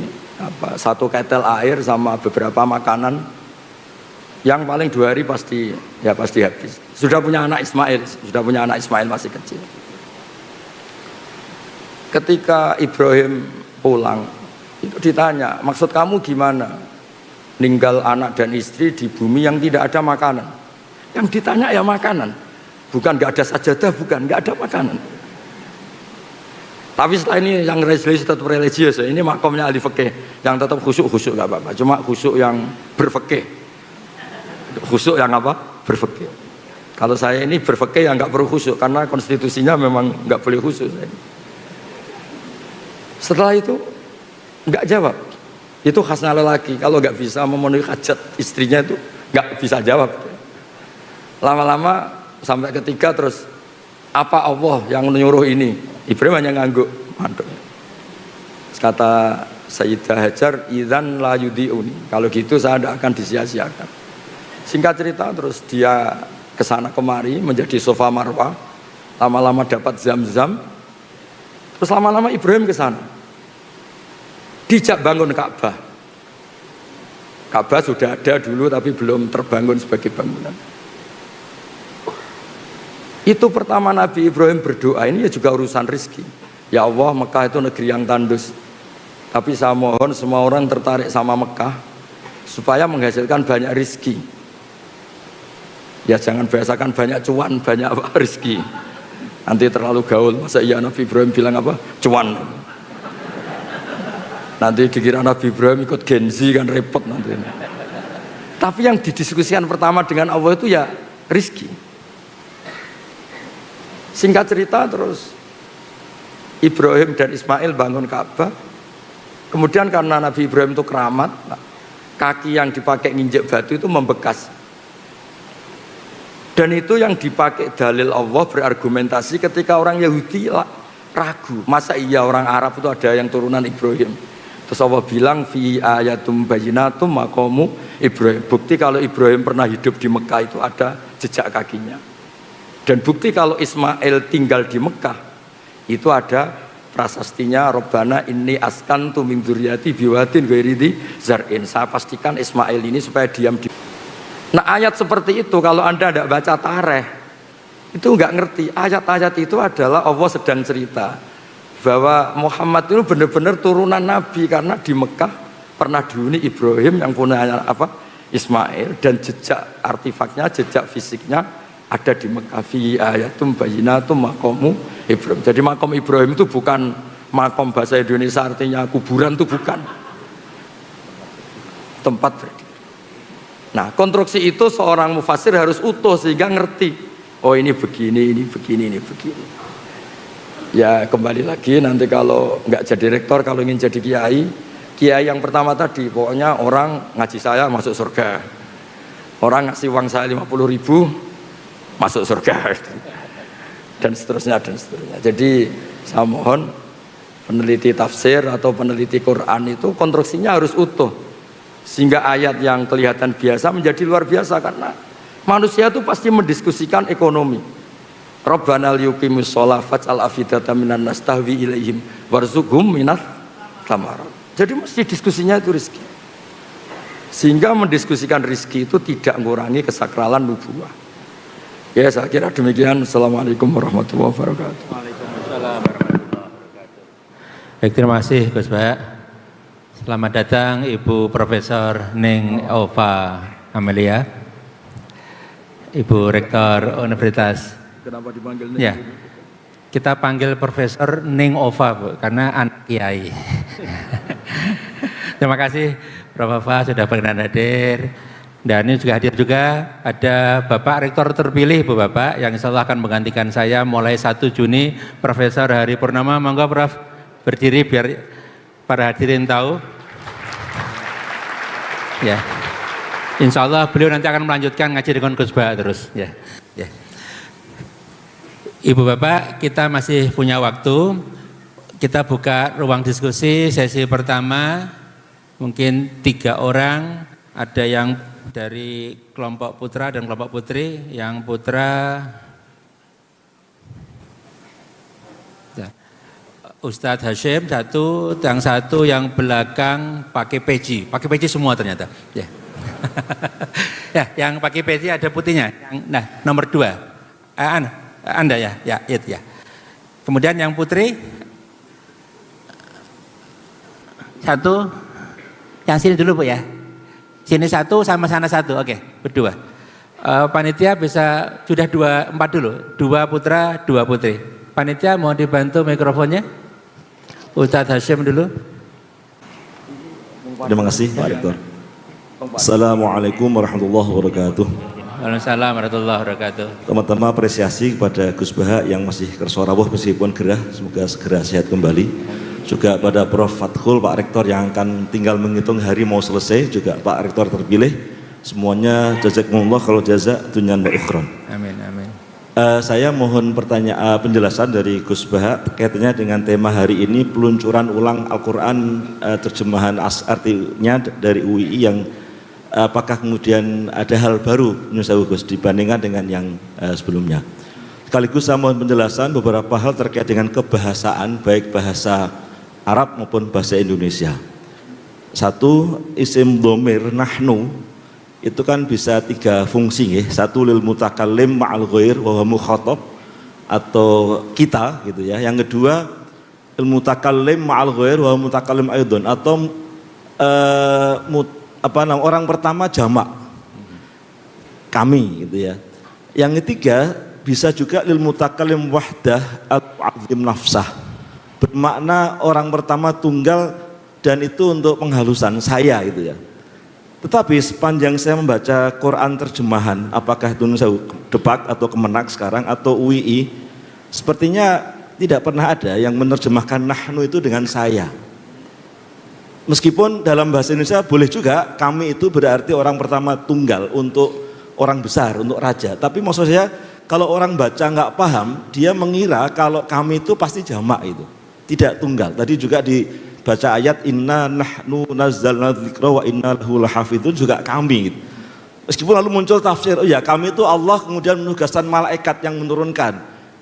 satu ketel air sama beberapa makanan yang paling 2 hari pasti habis. Sudah punya anak Ismail masih kecil. Ketika Ibrahim pulang, itu ditanya, maksud kamu gimana? Ninggal anak dan istri di bumi yang tidak ada makanan. Yang ditanya ya makanan. Bukan nggak ada sajadah, bukan, nggak ada makanan. Tapi setelah ini yang religius tetap religius, ini makomnya ahli fikih. Yang tetap khusyuk nggak apa-apa. Cuma khusyuk yang berfikih. Khusyuk yang apa? Berfikih. Kalau saya ini berfikih yang nggak perlu khusyuk karena konstitusinya memang nggak boleh khusyuk. Setelah itu nggak jawab. Itu khasnya lelaki. Kalau nggak bisa memenuhi hajat istrinya itu nggak bisa jawab. Lama-lama sampai ketiga terus apa Allah yang menyuruh ini? Ibrahim hanya ngangguk, manduk. Kata Sayyidah Hajar, idzan la yudiuni. Kalau gitu saya tidak akan disia-siakan. Singkat cerita terus dia kesana kemari menjadi Sofa Marwah. Lama-lama dapat Zam-Zam. Terus lama-lama Ibrahim kesana. dijak bangun Ka'bah. Ka'bah sudah ada dulu tapi belum terbangun sebagai bangunan. Itu pertama Nabi Ibrahim berdoa, ini ya juga urusan rizki. Ya Allah, Mekah itu negeri yang tandus, tapi saya mohon semua orang tertarik sama Mekah supaya menghasilkan banyak rizki. Ya jangan biasakan banyak cuan, banyak apa rizki. Nanti terlalu gaul. Masa iya Nabi Ibrahim bilang apa? Cuan. Nanti dikira Nabi Ibrahim ikut Gen Z kan repot nanti. Tapi yang didiskusikan pertama dengan Allah itu ya rizki. Singkat cerita terus Ibrahim dan Ismail bangun Ka'bah. Kemudian karena Nabi Ibrahim itu keramat, kaki yang dipakai nginjek batu itu membekas. Dan itu yang dipakai dalil Allah berargumentasi ketika orang Yahudi ragu, masa iya orang Arab itu ada yang turunan Ibrahim. Terus Allah bilang fi ayatum bayyinatum maqamu Ibrahim. Bukti kalau Ibrahim pernah hidup di Mekah itu ada jejak kakinya. Dan bukti kalau Ismail tinggal di Mekah itu ada prasastinya Robbana inni askantu min dzurriyyati biwadin ghairi zar'in. Saya pastikan Ismail ini supaya diam di. Nah ayat seperti itu kalau Anda tidak baca tarikh itu nggak ngerti. Ayat-ayat itu adalah Allah sedang cerita bahwa Muhammad itu benar-benar turunan Nabi karena di Mekah pernah dihuni Ibrahim yang punya apa Ismail, dan jejak artefaknya, jejak fisiknya ada di Mekah. Fi ayatum bayyinatum maqamu Ibrahim. Jadi makom Ibrahim itu bukan makom bahasa Indonesia artinya kuburan, itu bukan tempat berdiri. Nah konstruksi itu seorang mufassir harus utuh sehingga ngerti, oh ini begini, ini begini, ini begini. Ya kembali lagi nanti kalau nggak jadi rektor, kalau ingin jadi kiai yang pertama tadi pokoknya orang ngaji saya masuk surga, orang ngasih uang saya 50.000 masuk surga, dan seterusnya dan seterusnya. Jadi saya mohon peneliti tafsir atau peneliti Quran itu konstruksinya harus utuh sehingga ayat yang kelihatan biasa menjadi luar biasa, karena manusia itu pasti mendiskusikan ekonomi. Rabbana liyuqimus shalah faj'al afidatan minan nas tahwi ilaihim warzuqhum minats tsamarat. Jadi mesti diskusinya itu rezeki. Sehingga mendiskusikan rezeki itu tidak mengurangi kesakralan nubuwah. Ya saya kira demikian. Assalamualaikum warahmatullahi wabarakatuh. Waalaikumsalam warahmatullahi wabarakatuh. Baik, terima kasih Gus Bah. Selamat datang Ibu Profesor Ning Ova Amelia, Ibu Rektor Universitas. Kenapa dipanggil Ning? Ya, kita panggil Profesor Ning Ova Bu, karena anak kiai. Terima kasih Prof. Ova sudah berkenan hadir. Dan ini juga hadir juga ada Bapak Rektor terpilih Bu Bapak yang insya Allah akan menggantikan saya mulai 1 Juni, Profesor Hari Purnama. Monggo Prof berdiri biar para hadirin tahu. Ya, insya Allah beliau nanti akan melanjutkan ngaji dengan Gus Bah terus. Ya, ya. Ibu Bapak, kita masih punya waktu. Kita buka ruang diskusi sesi pertama. Mungkin 3 orang. Ada yang dari kelompok putra dan kelompok putri. Yang putra ya. Ustadz Hashim satu, yang satu yang belakang pakai peci. Pakai peci semua ternyata. Ya. Ya, yang pakai peci ada putihnya. Nah, nomor 2. Anda ya, ya itu ya. Kemudian yang putri satu, yang sini dulu Bu ya. Sini 1 sama sana 1, oke, berdua. Panitia bisa sudah 4 dulu, 2 putra, 2 putri. Panitia mau dibantu mikrofonnya. Ustadz Hashim dulu. Terima kasih Pak Rektor. Assalamualaikum warahmatullahi wabarakatuh. Waalaikumsalam warahmatullahi wabarakatuh. Teman-teman apresiasi kepada Gus Bah yang masih kersorawuh meskipun gerah, semoga segera sehat kembali. Juga pada Prof Fathul, Pak Rektor yang akan tinggal menghitung hari mau selesai, juga Pak Rektor terpilih. Semuanya jazakumullah kalau jazak dunyan wa ukhron. Amin, amin. Saya mohon penjelasan dari Gus Bah kaitannya dengan tema hari ini, peluncuran ulang Al-Quran, terjemahan artinya dari UII yang apakah kemudian ada hal baru Gus dibandingkan dengan yang sebelumnya. Sekaligus saya mohon penjelasan beberapa hal terkait dengan kebahasaan, baik bahasa Arab maupun bahasa Indonesia. Satu, isim dhamir nahnu itu kan bisa 3 fungsi ya. Satu lil mutakallim ma'al ghair wa huwa mukhatab atau kita gitu ya. Yang kedua lil mutakallim ma'al ghair wa huwa mutakallim aidon atau orang pertama jamak kami gitu ya. Yang ketiga bisa juga lil mutakallim wahdah al-azim nafsah, bermakna orang pertama tunggal dan itu untuk penghalusan saya gitu ya. Tetapi sepanjang saya membaca Quran terjemahan, apakah itu saya Depak atau Kemenak sekarang atau UII, sepertinya tidak pernah ada yang menerjemahkan nahnu itu dengan saya. Meskipun dalam bahasa Indonesia boleh juga kami itu berarti orang pertama tunggal untuk orang besar, untuk raja. Tapi maksud saya kalau orang baca nggak paham, dia mengira kalau kami itu pasti jamak itu, tidak tunggal. Tadi juga dibaca ayat inna nahnu nazzalna dzikra wa inna lahu lahafidun juga kami gitu. Meskipun lalu muncul tafsir, oh ya kami itu Allah kemudian menugaskan malaikat yang menurunkan.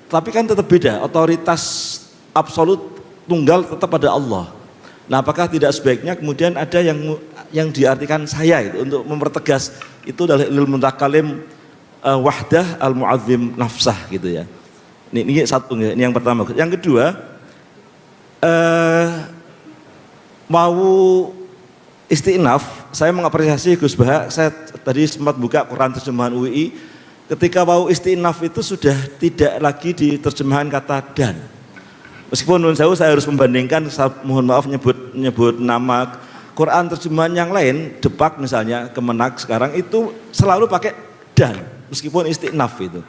Tapi kan tetap beda, otoritas absolut tunggal tetap pada Allah. Nah, apakah tidak sebaiknya kemudian ada yang diartikan saya itu untuk mempertegas itu adalah ilmu mutakalim wahdah al-mu'azzim nafsah gitu ya. Ini satu, ini yang pertama. Yang kedua, mau istinaf, saya mengapresiasi Gus Baha. Saya tadi sempat buka Quran terjemahan UII. Ketika mau istinaf itu sudah tidak lagi di terjemahan kata dan. Meskipun saya harus membandingkan, saya mohon maaf nyebut nama Quran terjemahan yang lain, Depak misalnya, Kemenak sekarang itu selalu pakai dan, meskipun istinaf itu.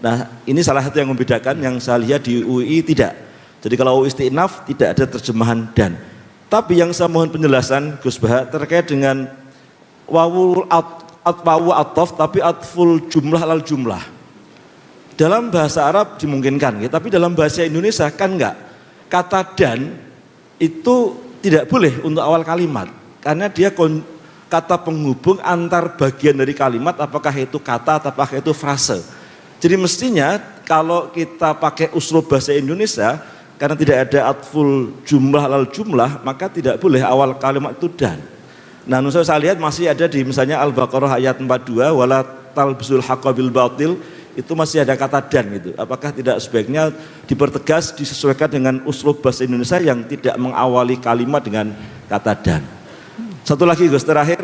Nah, ini salah satu yang membedakan, yang saya lihat di UII tidak. Jadi kalau istinaf tidak ada terjemahan dan. Tapi yang saya mohon penjelasan Gus Baha terkait dengan wawu atof tapi atful jumlah lal jumlah. Dalam bahasa Arab dimungkinkan, ya, tapi dalam bahasa Indonesia kan enggak. Kata dan itu tidak boleh untuk awal kalimat, karena dia kata penghubung antar bagian dari kalimat, apakah itu kata apakah itu frase. Jadi mestinya kalau kita pakai uslub bahasa Indonesia, karena tidak ada atful jumlah lal jumlah, maka tidak boleh awal kalimat itu dan. Nah, saya lihat masih ada di misalnya Al-Baqarah ayat 42 wala talbisul haqqa bil batil, itu masih ada kata dan gitu. Apakah tidak sebaiknya dipertegas, disesuaikan dengan uslub bahasa Indonesia yang tidak mengawali kalimat dengan kata dan. Satu lagi Gus, terakhir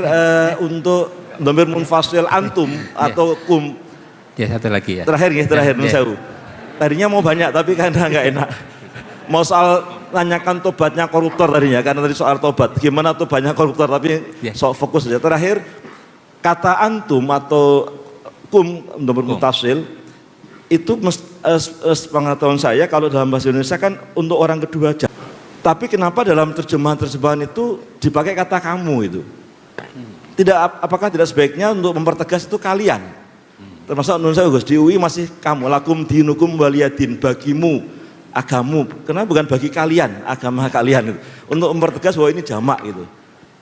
untuk dhamir munfasil antum atau kum. Ya, satu lagi ya. Terakhir Nun Sewu. Tadinya mau banyak tapi karena nggak enak. Mau soal nanyakan tobatnya koruptor tadinya, karena tadi soal tobat. Gimana tobatnya koruptor, tapi soal fokus saja. Terakhir, kata antum atau kum nomor mutasil itu pengetahuan saya kalau dalam bahasa Indonesia kan untuk orang kedua aja. Tapi kenapa dalam terjemahan itu dipakai kata kamu itu? Tidak, apakah tidak sebaiknya untuk mempertegas itu kalian? Termasuk menurut saya Gus, di UI masih kamu, lakum dinukum waliyadin, bagimu agamu. Kenapa bukan bagi kalian, agama kalian itu? Untuk mempertegas bahwa ini jamak gitu.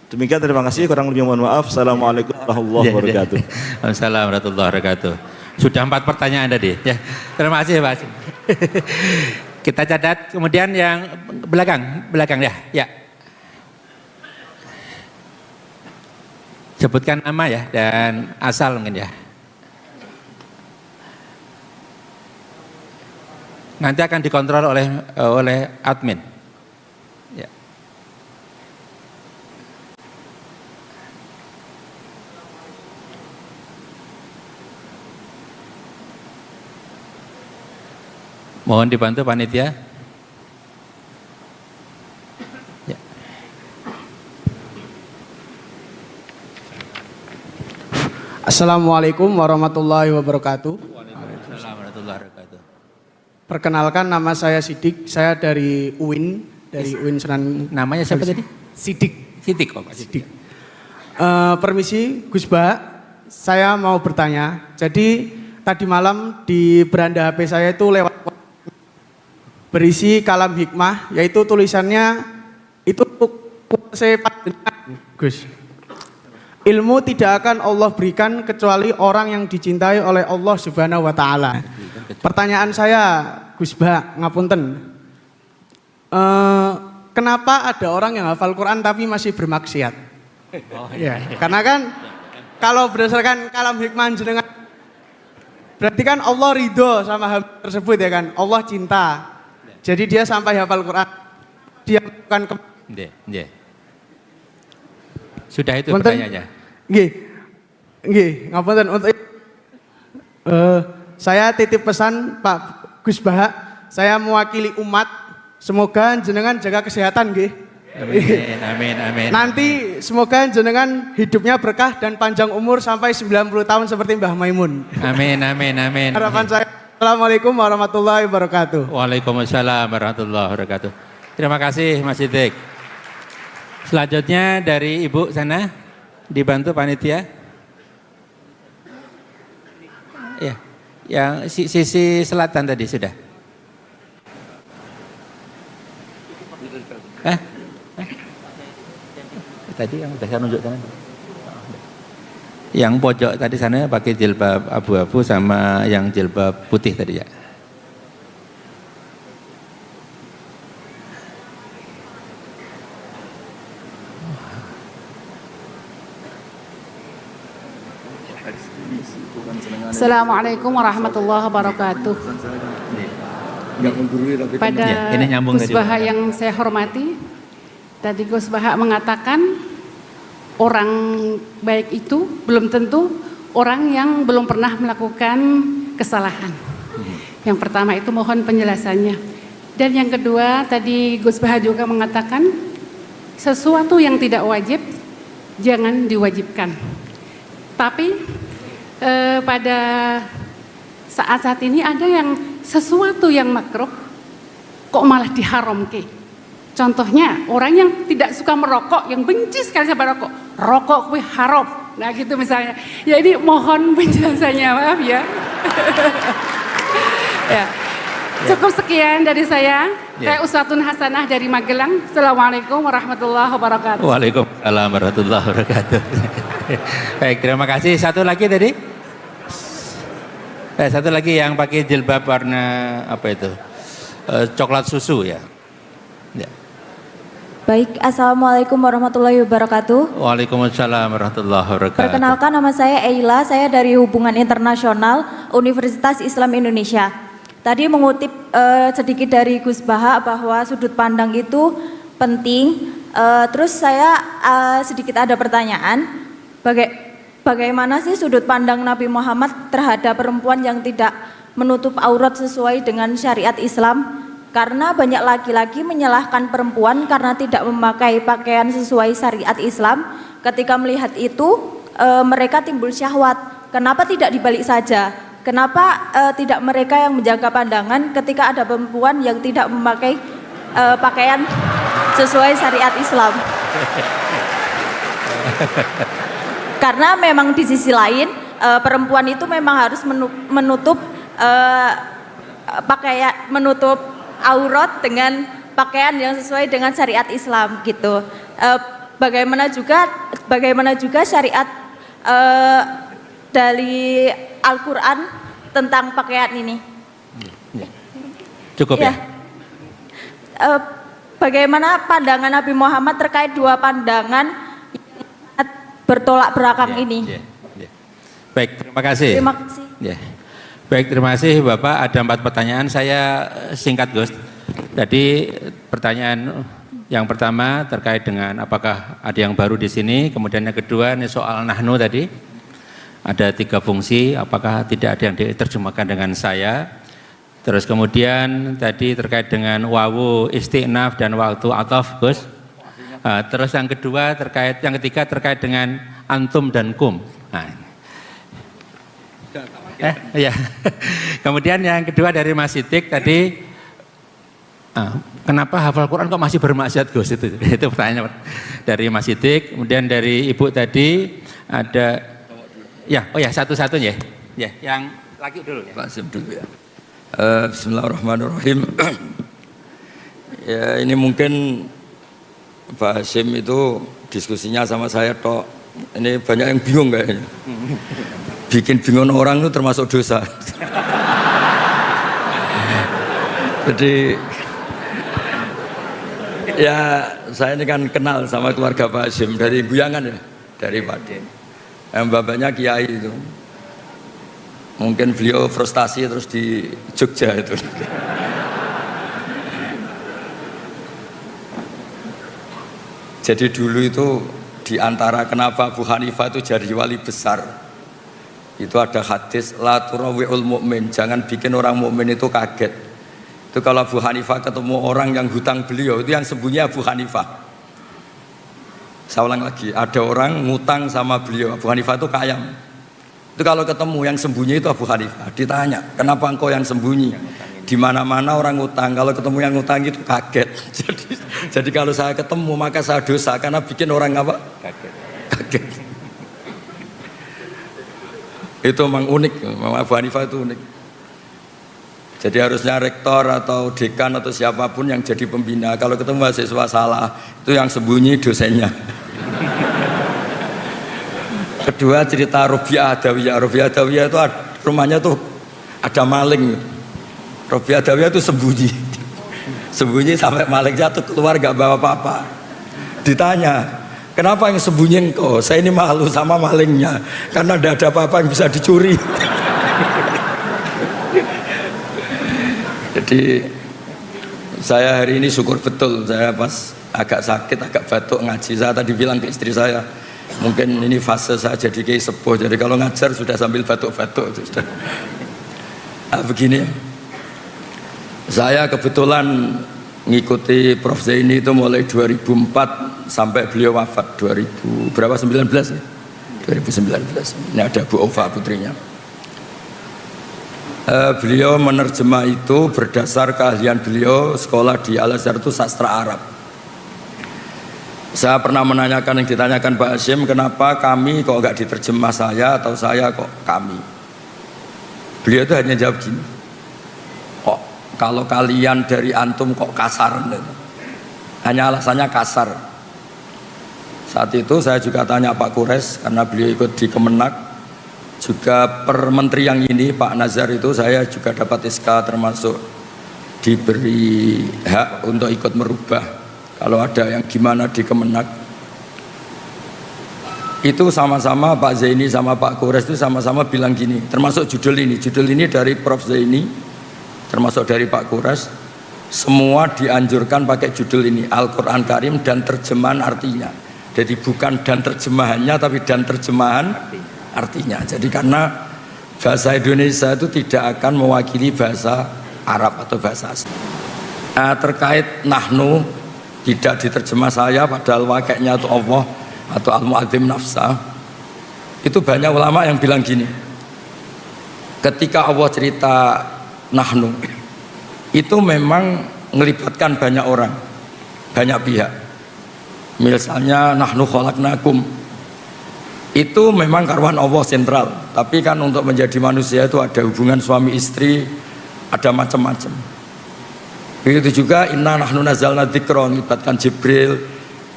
Demikian, terima kasih, kurang lebih mohon maaf. Assalamualaikum warahmatullahi wabarakatuh. Waalaikumsalam warahmatullahi wabarakatuh. Sudah 4 pertanyaan tadi. Ya, terima kasih Pak. Kita catat, kemudian yang belakang ya. Ya. Sebutkan nama ya dan asal mungkin ya. Nanti akan dikontrol oleh admin. Ya. Mohon dibantu panitia. Ya. Assalamualaikum warahmatullahi wabarakatuh. Waalaikumsalam warahmatullahi wabarakatuh. Perkenalkan, nama saya Sidik, saya dari UIN, Sunan. Namanya siapa tadi? Sidik. Sidik, Pak Sidik. Permisi Gus Bah, saya mau bertanya. Jadi tadi malam di beranda HP saya itu lewat berisi kalam hikmah, yaitu tulisannya itu Gus. Ilmu tidak akan Allah berikan kecuali orang yang dicintai oleh Allah Subhanahu wa taala. Pertanyaan saya, Gus Bah, ngapunten. kenapa ada orang yang hafal Quran tapi masih bermaksiat? Ya, karena kan kalau berdasarkan kalam hikmah jenengan, berarti kan Allah ridho sama hamba tersebut ya kan, Allah cinta. Jadi dia sampai hafal Quran, dia bukan Sudah itu pertanyaannya. Nggih, ngapunten untuk saya titip pesan Pak Gus Baha, saya mewakili umat, semoga jenengan jaga kesehatan nggih. Amin. Nanti semoga jenengan hidupnya berkah dan panjang umur sampai 90 tahun seperti Mbah Maimun. Amin. Harapan saya. Assalamualaikum warahmatullahi wabarakatuh. Waalaikumsalam warahmatullahi wabarakatuh. Terima kasih Mas Siddiq. Selanjutnya dari Ibu sana, dibantu panitia. Ya, yang sisi selatan tadi sudah. Tadi yang udah saya nunjuk sana. Yang pojok tadi sana pakai jilbab abu-abu sama yang jilbab putih tadi ya. Assalamualaikum warahmatullahi wabarakatuh. Pada Gus Baha yang saya hormati, tadi Gus Baha mengatakan orang baik itu belum tentu orang yang belum pernah melakukan kesalahan. Yang pertama itu mohon penjelasannya. Dan yang kedua tadi Gus Baha juga mengatakan sesuatu yang tidak wajib jangan diwajibkan. Tapi pada saat-saat ini ada yang sesuatu yang makruh kok malah diharamkan. Contohnya orang yang tidak suka merokok, yang benci sekali sama rokok, rokok kuwi haram. Nah gitu misalnya. Jadi mohon penjelasannya, maaf ya. Ya. Cukup sekian dari saya. Saya Uswatun Hasanah dari Magelang. Assalamualaikum warahmatullahi wabarakatuh. Waalaikumsalam warahmatullahi wabarakatuh. Baik, terima kasih. Satu lagi tadi. Satu lagi yang pakai jilbab warna apa itu? Coklat susu ya. Baik, Assalamualaikum warahmatullahi wabarakatuh. Waalaikumsalam warahmatullahi wabarakatuh. Perkenalkan, nama saya Eila, saya dari Hubungan Internasional Universitas Islam Indonesia. Tadi mengutip sedikit dari Gus Baha bahwa sudut pandang itu penting. Terus saya sedikit ada pertanyaan, bagaimana sih sudut pandang Nabi Muhammad terhadap perempuan yang tidak menutup aurat sesuai dengan syariat Islam? Karena banyak laki-laki menyalahkan perempuan karena tidak memakai pakaian sesuai syariat Islam. Ketika melihat itu mereka timbul syahwat. Kenapa tidak dibalik saja? Kenapa tidak mereka yang menjaga pandangan ketika ada perempuan yang tidak memakai pakaian sesuai syariat Islam? Karena memang di sisi lain perempuan itu memang harus menutup pakaian, menutup aurat dengan pakaian yang sesuai dengan syariat Islam gitu. Bagaimana juga syariat dari Al-Quran tentang pakaian ini. Cukup ya. Bagaimana pandangan Nabi Muhammad terkait dua pandangan bertolak belakang ini? Baik, terima kasih. Terima kasih. Baik, terima kasih Bapak. Ada 4 pertanyaan, saya singkat Gus. Jadi pertanyaan yang pertama terkait dengan apakah ada yang baru di sini. Kemudian yang kedua ini soal nahnu tadi. Ada 3 fungsi, apakah tidak ada yang diterjemahkan dengan saya. Terus kemudian tadi terkait dengan wawu istiqnaf dan waktu ataf Gus. Terus yang kedua yang ketiga terkait dengan antum dan kum. Ya. Kemudian yang kedua dari Mas Siddiq tadi, kenapa hafal Quran kok masih bermaksiat Gus? Itu pertanyaan dari Mas Siddiq. Kemudian dari Ibu tadi ada, satu-satunya ya, yang laki dulu ya. Pak Sim dulu ya. Bismillahirrahmanirrahim. Ya ini mungkin Pak Hasyim itu diskusinya sama saya tok. Ini banyak yang bingung kayaknya. Bikin bingung orang itu termasuk dosa. Jadi Ya, saya ini kan kenal sama keluarga Pak Hasyim dari Buyangan ya, dari Pade. Bapaknya kiai itu. Mungkin beliau frustasi terus di Jogja itu. Jadi dulu itu di antara kenapa Abu Hanifah itu jadi wali besar, itu ada hadis la turawi'ul mu'min, jangan bikin orang mukmin itu kaget. Itu kalau Abu Hanifah ketemu orang yang hutang beliau, itu yang sembunyi Abu Hanifah. Saya ulang lagi, ada orang ngutang sama beliau, Abu Hanifah itu kaya. Itu kalau ketemu yang sembunyi itu Abu Hanifah, ditanya, kenapa engkau yang sembunyi? Di mana-mana orang ngutang, kalau ketemu yang ngutang itu kaget. Jadi kalau saya ketemu maka saya dosa karena bikin orang apa? Kaget. Itu memang unik, memang Abu Hanifah itu unik. Jadi harusnya rektor atau dekan atau siapapun yang jadi pembina, kalau ketemu mahasiswa salah, itu yang sembunyi dosennya. Kedua cerita Robiah Adawiyah. Robiah Adawiyah itu rumahnya tuh ada maling. Robiah Adawiyah itu sembunyi sampai maling jatuh keluar gak bawa apa-apa. Ditanya, kenapa yang sembunyi engkau? Saya ini malu sama malingnya karena tidak ada apa-apa yang bisa dicuri. Jadi saya hari ini syukur betul, saya pas agak sakit, agak batuk ngaji, saya tadi bilang ke istri saya, mungkin ini fase saya jadi kiai sepuh, jadi kalau ngajar sudah sambil batuk-batuk. Nah, begini, saya kebetulan ngikuti Prof. Zaini itu mulai 2004 sampai beliau wafat 2019 ya? 2019. Ini ada Bu Ova putrinya. Beliau menerjemah itu berdasar keahlian beliau, sekolah di Al-Azhar itu sastra Arab. Saya pernah menanyakan yang ditanyakan Pak Hasyim, kenapa kami kok nggak diterjemah saya atau saya kok kami? Beliau itu hanya jawab gini, kok kalau kalian dari antum kok kasar? Hanya alasannya kasar. Saat itu saya juga tanya Pak Kures, karena beliau ikut di Kemenak, juga per menteri yang ini Pak Nazar itu saya juga dapat SK termasuk diberi hak untuk ikut merubah kalau ada yang gimana di Kemenak. Itu sama-sama Pak Zaini sama Pak Kures itu sama-sama bilang gini, termasuk judul ini dari Prof. Zaini termasuk dari Pak Kures, semua dianjurkan pakai judul ini Al-Quran Karim dan terjemahan artinya. Jadi bukan dan terjemahannya tapi dan terjemahan artinya. Jadi karena bahasa Indonesia itu tidak akan mewakili bahasa Arab atau bahasa asli. Nah, terkait nahnu tidak diterjemah saya padahal wakilnya itu Allah atau al-mu'adzim nafsa, itu banyak ulama yang bilang gini, ketika Allah cerita nahnu itu memang melibatkan banyak orang, banyak pihak. Misalnya nahnu khalaqnakum, itu memang karuan Allah sentral, tapi kan untuk menjadi manusia itu ada hubungan suami istri, ada macam-macam. Begitu juga inna nahnu nazzalna dzikra, melibatkan Jibril,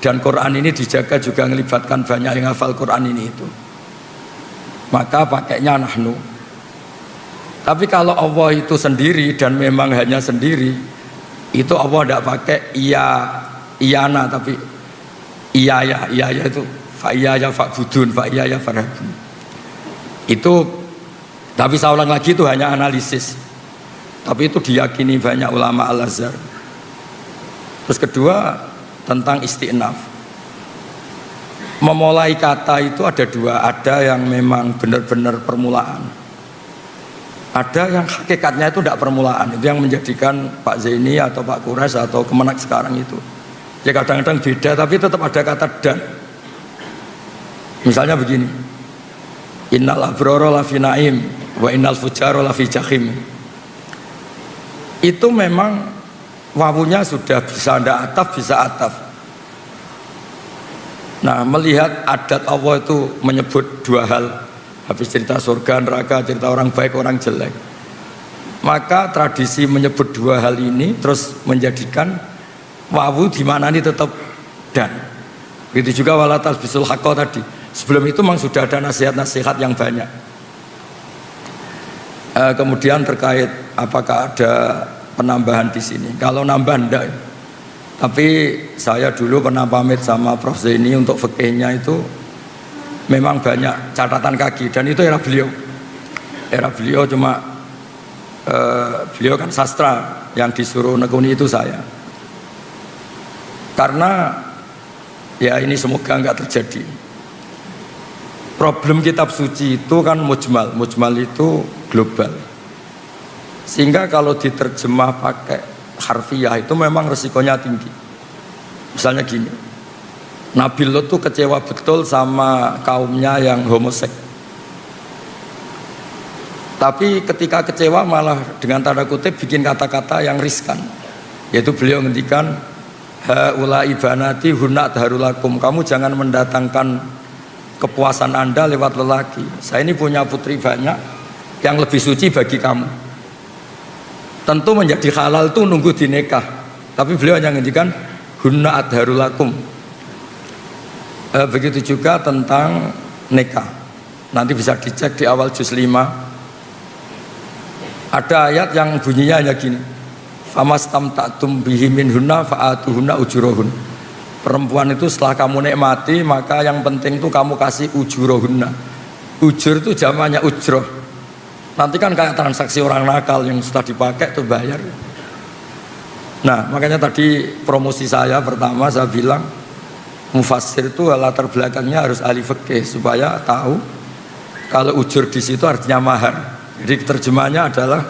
dan Quran ini dijaga juga melibatkan banyak yang hafal Quran ini itu. Maka pakainya nahnu. Tapi kalau Allah itu sendiri dan memang hanya sendiri, itu Allah tidak pakai iyana tapi iya itu fa'iyaya fa'budun, fa'iyaya farhabun. Itu, tapi saya ulang lagi, itu hanya analisis. Tapi itu diyakini banyak ulama Al-Azhar. Terus kedua, tentang isti'naf. Memulai kata itu ada dua, ada yang memang benar-benar permulaan. Ada yang hakikatnya itu tidak permulaan. Itu yang menjadikan Pak Zaini atau Pak Kures atau Kemenak sekarang itu. Ya kadang-kadang beda, tapi tetap ada kata dan. Misalnya begini, innal abrara lafi naim wa innal fujara lafi jahim. Itu memang wawunya sudah bisa ndak ataf, bisa ataf. Nah, melihat adat Allah itu menyebut dua hal, habis cerita surga, neraka, cerita orang baik, orang jelek, maka tradisi menyebut dua hal ini terus menjadikan wawu di mana ini tetap dan. Begitu juga wala talbisul haqqa tadi. Sebelum itu memang sudah ada nasihat-nasihat yang banyak. Kemudian terkait apakah ada penambahan di sini? Kalau nambah enggak. Tapi saya dulu pernah pamit sama Prof. Zaini untuk fikihnya itu memang banyak catatan kaki, dan itu era beliau. Era beliau cuma beliau kan sastra, yang disuruh nekuni itu saya. Karena ya ini semoga nggak terjadi. Problem kitab suci itu kan mujmal itu global. Sehingga kalau diterjemah pakai harfiah itu memang resikonya tinggi. Misalnya gini, Nabi Lot tuh kecewa betul sama kaumnya yang homoseks. Tapi ketika kecewa malah dengan tanda kutip bikin kata-kata yang riskan. Yaitu beliau ngendikan, haula ibanati hunna darulakum, kamu jangan mendatangkan kepuasan Anda lewat lelaki. Saya ini punya putri banyak yang lebih suci bagi kamu. Tentu menjadi halal tuh nunggu dinikah. Tapi beliau hanya ngendikan hunna adharulakum. Begitu juga tentang nikah. Nanti bisa dicek di awal juz 5. Ada ayat yang bunyinya hanya gini, famastamta'tum bihi minhunna fa'atuhunna ujurahun. Perempuan itu setelah kamu nikmati, maka yang penting itu kamu kasih ujurahunna. Ujur itu jamannya ujroh. Nanti kan kayak transaksi orang nakal yang sudah dipakai itu bayar. Nah makanya tadi promosi saya pertama saya bilang mufassir itu latar belakangnya harus ahli fikih supaya tahu kalau ujur di situ artinya mahar. Jadi terjemahnya adalah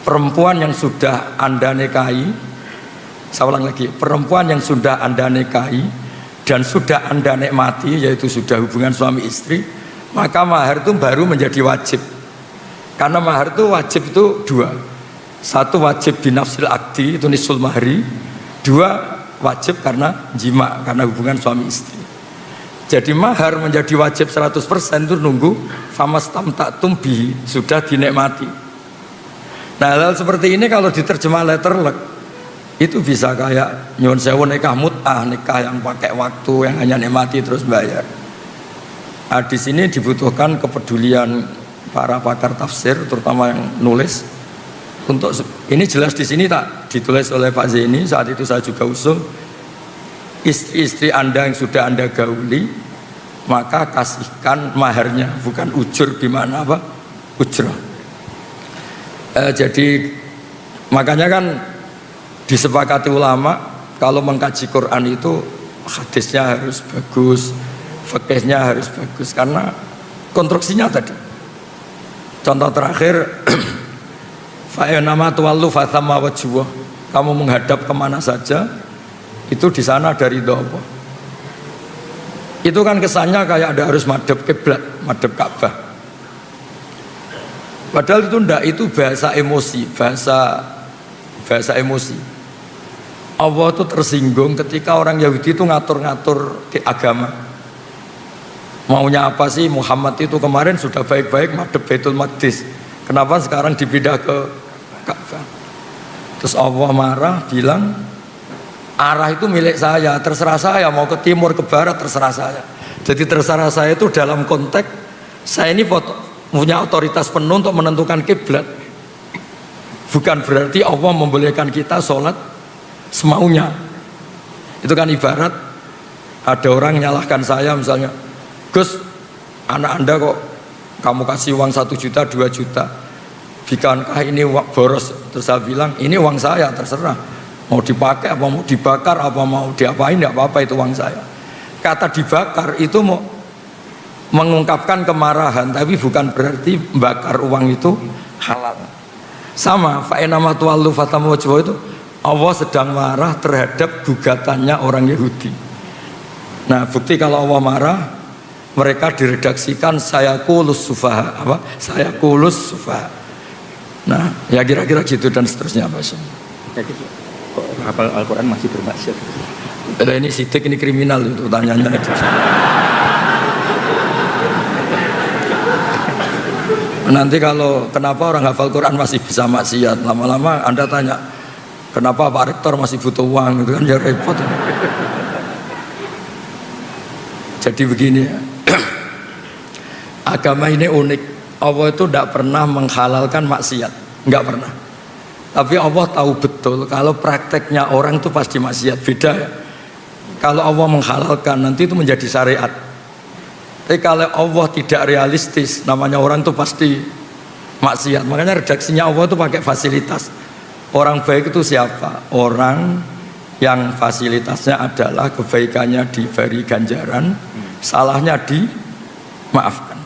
perempuan yang sudah Anda nikahi, saya ulang lagi, perempuan yang sudah Anda nikahi dan sudah Anda nikmati, yaitu sudah hubungan suami istri, maka mahar itu baru menjadi wajib. Karena mahar itu wajib itu dua. Satu wajib binafsil akdi, itu nisul mahri. Dua wajib karena jima, karena hubungan suami istri. Jadi mahar menjadi wajib 100% itu nunggu famastamta'tum bihi, sudah dinikmati. Nah hal seperti ini kalau diterjemah letterlek itu bisa kayak nyuwun sewu nikah mut'ah, nikah yang pakai waktu, yang hanya nikmati terus bayar. Nah, di sini dibutuhkan kepedulian para pakar tafsir, terutama yang nulis. Untuk ini jelas di sini tak ditulis oleh Pak Zaini, saat itu saya juga usul. Istri-istri Anda yang sudah Anda gauli, maka kasihkan maharnya, bukan ujur gimana apa? Ujrah. Jadi makanya kan disepakati ulama kalau mengkaji Quran itu hadisnya harus bagus, fikihnya harus bagus karena konstruksinya tadi. Contoh terakhir, fa'inama tuwallu fathamma wajhuh. Kamu menghadap kemana saja, itu di sana dari Allah. Itu kan kesannya kayak ada harus madhab kiblat, madhab Ka'bah. Padahal itu enggak, itu bahasa emosi, bahasa emosi. Allah itu tersinggung ketika orang Yahudi itu ngatur-ngatur di agama. Maunya apa sih Muhammad itu kemarin sudah baik-baik madhab Baitul Maqdis. Kenapa sekarang dipindah ke Ka'bah? Terus Allah marah bilang, arah itu milik saya, terserah saya mau ke timur, ke barat, terserah saya. Jadi terserah saya itu dalam konteks saya ini punya otoritas penuh untuk menentukan kiblat. Bukan berarti Allah membolehkan kita sholat semaunya. Itu kan ibarat ada orang nyalahkan saya misalnya, Gus, anak Anda kok kamu kasih uang 1 juta, 2 juta, bukankah ini boros? Terus saya bilang, ini uang saya, terserah mau dipakai apa mau dibakar apa mau diapain, tidak apa-apa, itu uang saya. Kata dibakar itu mau mengungkapkan kemarahan, tapi bukan berarti bakar uang itu halal. Sama fa'inama tuwallu fathamma wajhuh itu Allah sedang marah terhadap gugatannya orang Yahudi. Nah bukti kalau Allah marah, mereka diredaksikan saya kulus sufaha, apa? Saya kulus sufaha. Nah ya kira-kira gitu dan seterusnya. Jadi kok hafal Al-Quran masih bermaksiat? Ini sidik, ini kriminal itu tanyanya. Nanti kalau kenapa orang hafal Quran masih bisa maksiat, lama-lama Anda tanya kenapa Pak Rektor masih butuh uang, itu kan ya repot. Jadi begini, agama ini unik. Allah itu tidak pernah menghalalkan maksiat, nggak pernah. Tapi Allah tahu betul kalau prakteknya orang itu pasti maksiat. Beda ya. Kalau Allah menghalalkan nanti itu menjadi syariat. Tapi kalau Allah tidak realistis, namanya orang itu pasti maksiat. Makanya redaksinya Allah itu pakai fasilitas. Orang baik itu siapa? Orang yang fasilitasnya adalah kebaikannya diberi ganjaran, salahnya dimaafkan.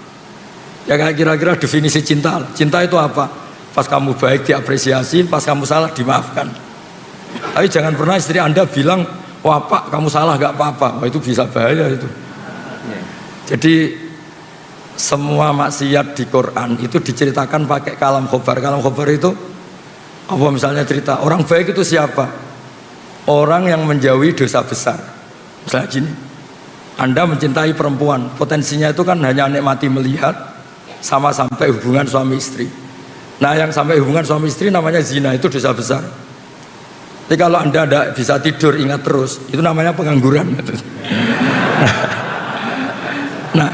Ya kayak kira-kira definisi cinta. Cinta itu apa? Pas kamu baik diapresiasi, pas kamu salah dimaafkan. Tapi jangan pernah istri Anda bilang, wah Pak kamu salah gak apa-apa. Wah itu bisa bahaya itu. Jadi semua maksiat di Quran itu diceritakan pakai kalam khobar. Kalam khobar itu apa, misalnya cerita orang baik itu siapa? Orang yang menjauhi dosa besar. Misalnya gini, Anda mencintai perempuan, potensinya itu kan hanya nikmati melihat sama sampai hubungan suami istri. Nah yang sampai hubungan suami istri namanya zina, itu dosa besar. Jadi kalau Anda tidak bisa tidur ingat terus, itu namanya pengangguran. Nah,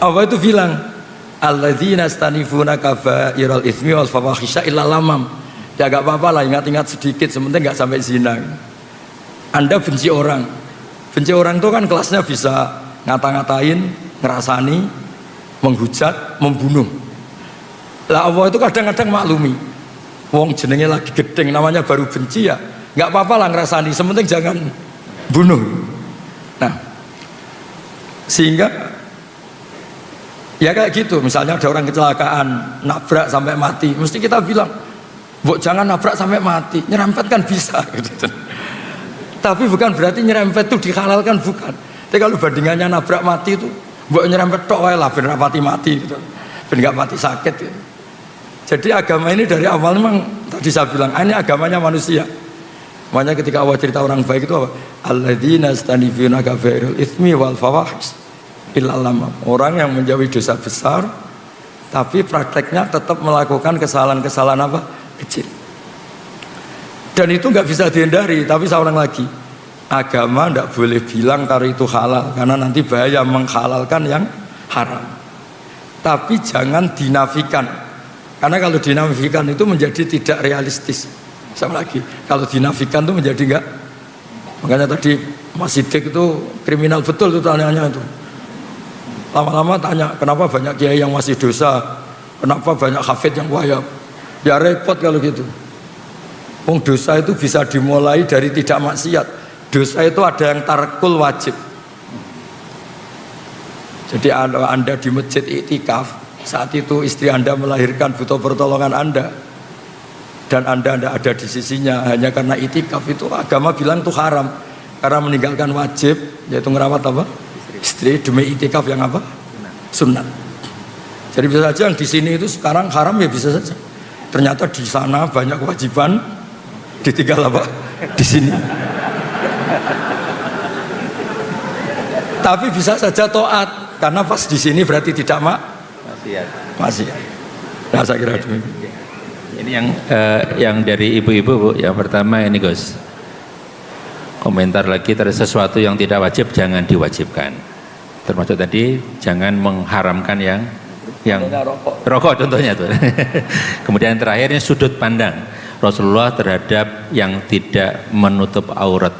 apa itu bilang? Alladzina stanifuna kabairal itsmi wal fawahisha illa lamam. Ya gak apa-apa lah, ingat-ingat sedikit, sementing gak sampai zina. Anda benci orang. Benci orang itu kan kelasnya bisa ngata-ngatain, ngerasani, menghujat, membunuh. Lah Allah itu kadang-kadang maklumi. Wong jenenge lagi gedeng, namanya baru benci ya. Nggak apa-apa lah ngerasani, sementing jangan bunuh. Nah, sehingga ya kayak gitu. Misalnya ada orang kecelakaan, nabrak sampai mati, mesti kita bilang, "Mbok jangan nabrak sampai mati, nyerempet kan bisa." Gitu. Tapi bukan berarti nyerempet itu dihalalkan, bukan. Tapi kalau bandingannya nabrak mati itu, mbok nyerempet tok wae lah ben rapati mati gitu. Ben nggak mati sakit gitu. Jadi agama ini dari awal memang tadi saya bilang ini agamanya manusia. Makanya ketika Allah cerita orang baik itu apa? Alladzina yastanifuna kabairal itsmi wal fawahish illa lamam. Orang yang menjauhi dosa besar tapi prakteknya tetap melakukan kesalahan-kesalahan apa? Kecil. Dan itu nggak bisa dihindari. Tapi saya ulang lagi, agama tidak boleh bilang kalau itu halal, karena nanti bahaya menghalalkan yang haram. Tapi jangan dinafikan. Karena kalau dinafikan itu menjadi tidak realistis. Sama lagi, kalau dinafikan itu menjadi enggak. Makanya tadi Mas Siddiq itu kriminal betul itu tanyanya itu. Lama-lama tanya, kenapa banyak kiai yang masih dosa? Kenapa banyak hafid yang wayab? Ya repot kalau gitu. Wong dosa itu bisa dimulai dari tidak maksiat. Dosa itu ada yang tarkul wajib. Jadi Anda di masjid iktikaf, saat itu istri Anda melahirkan butuh pertolongan Anda, dan Anda tidak ada di sisinya hanya karena itikaf, itu agama bilang itu haram karena meninggalkan wajib, yaitu ngerawat apa? Istri demi itikaf yang apa? Sunnah. Jadi bisa saja yang di sini itu sekarang haram, ya bisa saja. Ternyata di sana banyak kewajiban, ditinggal apa? Di sini. Tapi bisa saja taat karena pas di sini berarti tidak masih. Nah, saya kira demikian. Ini yang dari ibu-ibu, Bu. Yang pertama ini Gus, komentar lagi terhadap sesuatu yang tidak wajib jangan diwajibkan. Termasuk tadi jangan mengharamkan yang rokok contohnya tuh. Kemudian terakhirnya sudut pandang Rasulullah terhadap yang tidak menutup aurat.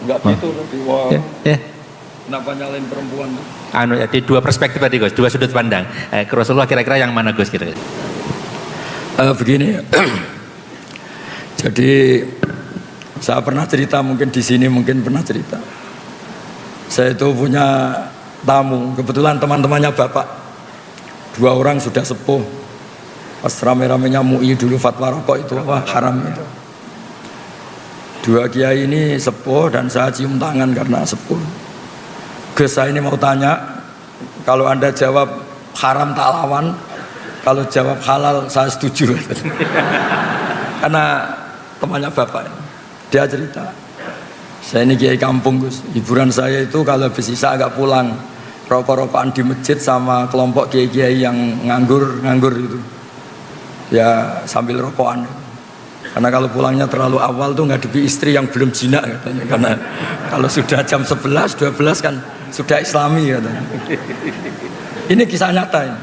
Enggak gitu loh. Kenapa nyalain perempuan? Jadi dua perspektif tadi Gus, dua sudut pandang. Rasulullah kira-kira yang mana Gus kira-kira? Begini ya. Jadi saya pernah cerita, mungkin di sini mungkin pernah cerita. Saya itu punya tamu, kebetulan teman-temannya bapak. Dua orang sudah sepuh. Pas rame-ramenya MUI dulu fatwa rokok itu wah haram itu. Dua kiai ini sepuh dan saya cium tangan karena sepuh. Gus, saya ini mau tanya, kalau Anda jawab haram tak lawan, kalau jawab halal saya setuju. Karena temannya bapak, dia cerita, saya ini kiai kampung Gus, hiburan saya itu kalau habis isya agak pulang, rokok-rokokan di masjid sama kelompok kiai-kiai yang nganggur itu, ya sambil rokokan. Karena kalau pulangnya terlalu awal tuh ngadepi istri yang belum jinak katanya, karena kalau sudah jam 11, 12 kan sudah islami katanya. Ini kisah nyata ini.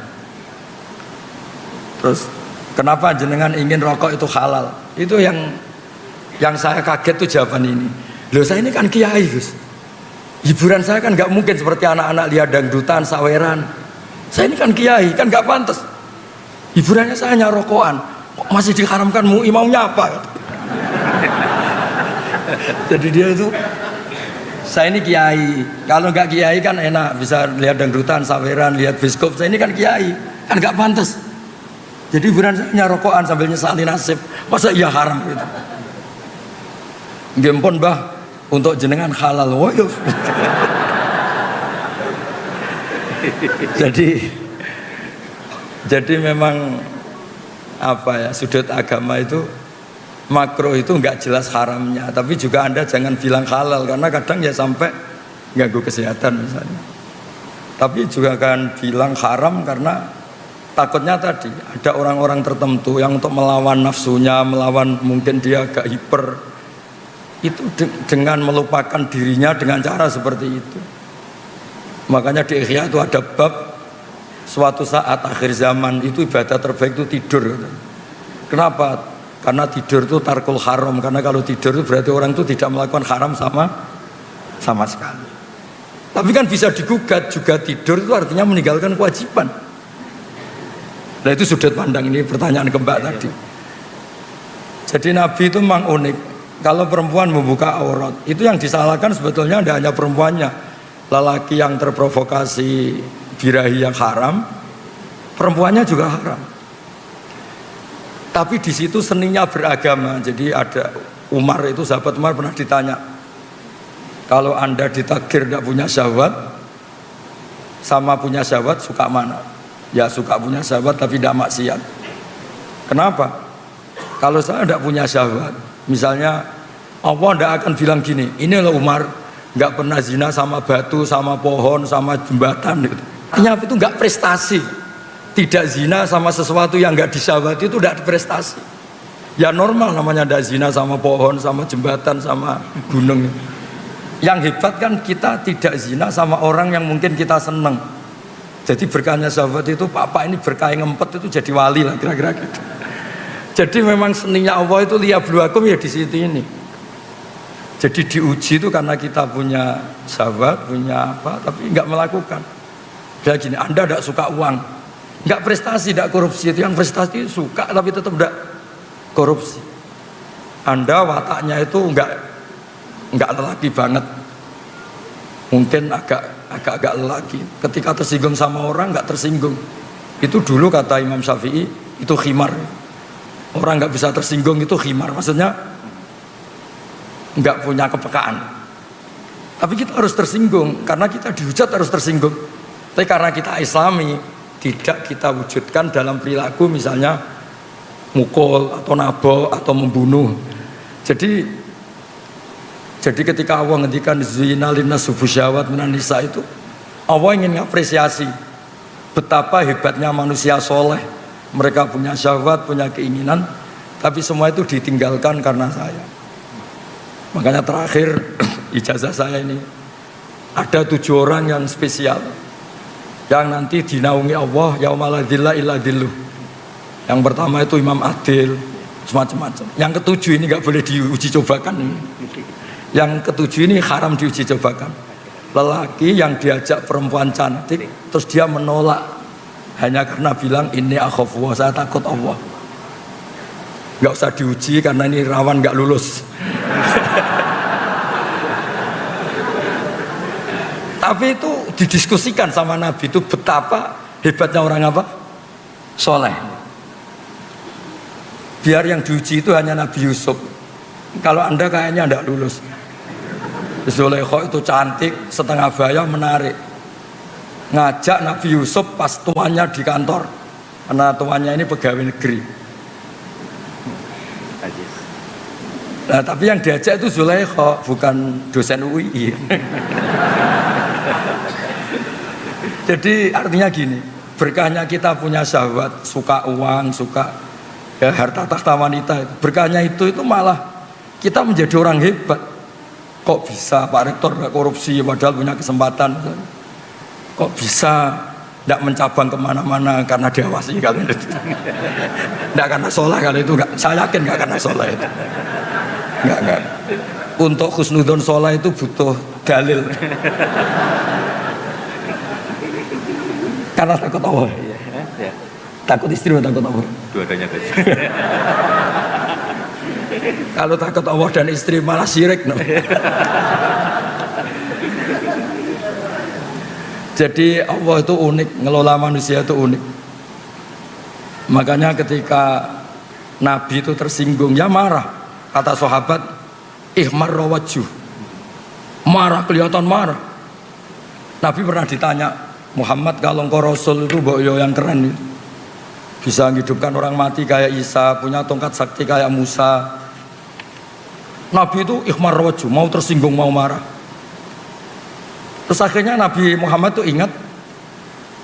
Terus Kenapa jenengan ingin rokok itu halal? Itu yang saya kaget tuh jawaban ini. Loh saya ini kan kiai Gus. Hiburan saya kan nggak mungkin seperti anak-anak lihat dangdutan, saweran. Saya ini kan kiai, kan nggak pantas. Hiburannya saya hanya rokokan. Kok masih diharamkan MUI, maunya apa? Jadi dia itu, saya ini kiai. Kalau nggak kiai kan enak, bisa lihat dangdutan, saweran, lihat biskop. Saya ini kan kiai, kan nggak pantas. Jadi hiburan saya hanya rokokan sambil nyesali nasib. Masa iya haram gitu? Gempon bah, untuk jenengan halal. Woyo. Jadi memang apa ya, sudut agama itu makro itu nggak jelas haramnya, tapi juga Anda jangan bilang halal karena kadang ya sampai ganggu kesehatan misalnya. Tapi juga kan bilang haram karena takutnya tadi ada orang-orang tertentu yang untuk melawan nafsunya, melawan mungkin dia agak hiper, itu dengan melupakan dirinya dengan cara seperti itu. Makanya di Ihya itu ada bab suatu saat akhir zaman itu ibadah terbaik itu tidur. Kenapa? Karena tidur itu tarkul haram. Karena kalau tidur itu berarti orang itu tidak melakukan haram sama sekali. Tapi kan bisa digugat juga, tidur itu artinya meninggalkan kewajiban. Nah itu sudut pandang, ini pertanyaan ke Mbak tadi. Jadi Nabi itu memang unik. Kalau perempuan membuka aurat, itu yang disalahkan sebetulnya tidak hanya perempuannya. Lelaki yang terprovokasi birahi yang haram, perempuannya juga haram. Tapi di situ seninya beragama. Jadi ada Umar itu, sahabat Umar pernah ditanya, kalau Anda ditakdir tidak punya syahwat sama punya syahwat suka mana? Ya suka punya syahwat tapi tidak maksiat. Kenapa? Kalau saya tidak punya syahwat, misalnya Allah tidak akan bilang gini, ini loh Umar nggak pernah zina sama batu, sama pohon, sama jembatan gitu. Artinya itu nggak prestasi. Tidak zina sama sesuatu yang nggak disyahwati itu tidak prestasi. Ya normal namanya tidak zina sama pohon, sama jembatan, sama gunung. Yang hebat kan kita tidak zina sama orang yang mungkin kita seneng. Jadi berkahnya sahabat itu, papa ini berkah ngempet itu jadi wali lah kira-kira gitu. Jadi memang seninya Allah itu liyabluwakum ya di situ ini. Jadi diuji itu karena kita punya sahabat, punya apa, tapi nggak melakukan. Kayak gini, Anda tidak suka uang, nggak prestasi, tidak korupsi. Itu yang prestasi suka tapi tetap tidak korupsi. Anda wataknya itu nggak lelaki banget, mungkin agak lelaki. Ketika tersinggung sama orang nggak tersinggung. Itu dulu kata Imam Syafi'i itu khimar. Orang nggak bisa tersinggung itu khimar, maksudnya nggak punya kepekaan. Tapi kita harus tersinggung karena kita dihujat harus tersinggung. Tapi karena kita Islami tidak kita wujudkan dalam perilaku, misalnya mukul atau nabok atau membunuh. Jadi ketika Allah ngendikan zina linnas syahwat minan nisa, itu Allah ingin mengapresiasi betapa hebatnya manusia soleh. Mereka punya syahwat, punya keinginan, tapi semua itu ditinggalkan karena saya. Makanya terakhir ijazah saya ini ada 7 orang yang spesial yang nanti dinaungi Allah yaumala dzilla illa dzilluh. Yang pertama itu Imam Adil, semacam-macam. Yang ketujuh ini nggak boleh diuji cobakan. Yang ketujuh ini haram diuji cobakan. Lelaki yang diajak perempuan cantik terus dia menolak hanya karena bilang ini akhafullah, saya takut Allah. Nggak usah diuji karena ini rawan nggak lulus. Tapi itu didiskusikan sama Nabi, itu betapa hebatnya orang apa? Soleh. Biar yang diuji itu hanya Nabi Yusuf. Kalau Anda kayaknya tidak lulus. Zulaikha itu cantik, setengah bayang, menarik. Ngajak Nabi Yusuf pas tuannya di kantor, karena tuannya ini pegawai negeri. Nah, tapi yang diajak itu Zulaikha, bukan dosen UI. Jadi artinya gini, berkahnya kita punya syahwat, suka uang, suka ya, harta tahta wanita. Berkahnya itu malah kita menjadi orang hebat. Kok bisa Pak Rektor gak korupsi padahal punya kesempatan? Kok bisa Tidak mencabang kemana-mana karena diawasi kalian. Tidak karena sholat kali itu, enggak. Saya yakin enggak karena sholat itu. Enggak. Untuk husnudon sholat itu butuh dalil. Karena takut Allah. Takut istri atau takut Allah? Dua-duanya guys. Kalau takut Allah dan istri malah syirik. No? Jadi Allah itu unik, ngelola manusia itu unik. Makanya ketika Nabi itu tersinggung, ya marah. Kata sahabat, ihmar rawajuh. Marah, kelihatan marah. Nabi pernah ditanya, Muhammad kalau engkau Rasul itu boyo yang keren itu. Bisa menghidupkan orang mati kayak Isa, punya tongkat sakti kayak Musa. Nabi itu ihmar rawajuh, mau tersinggung, mau marah. Terus akhirnya Nabi Muhammad tuh ingat,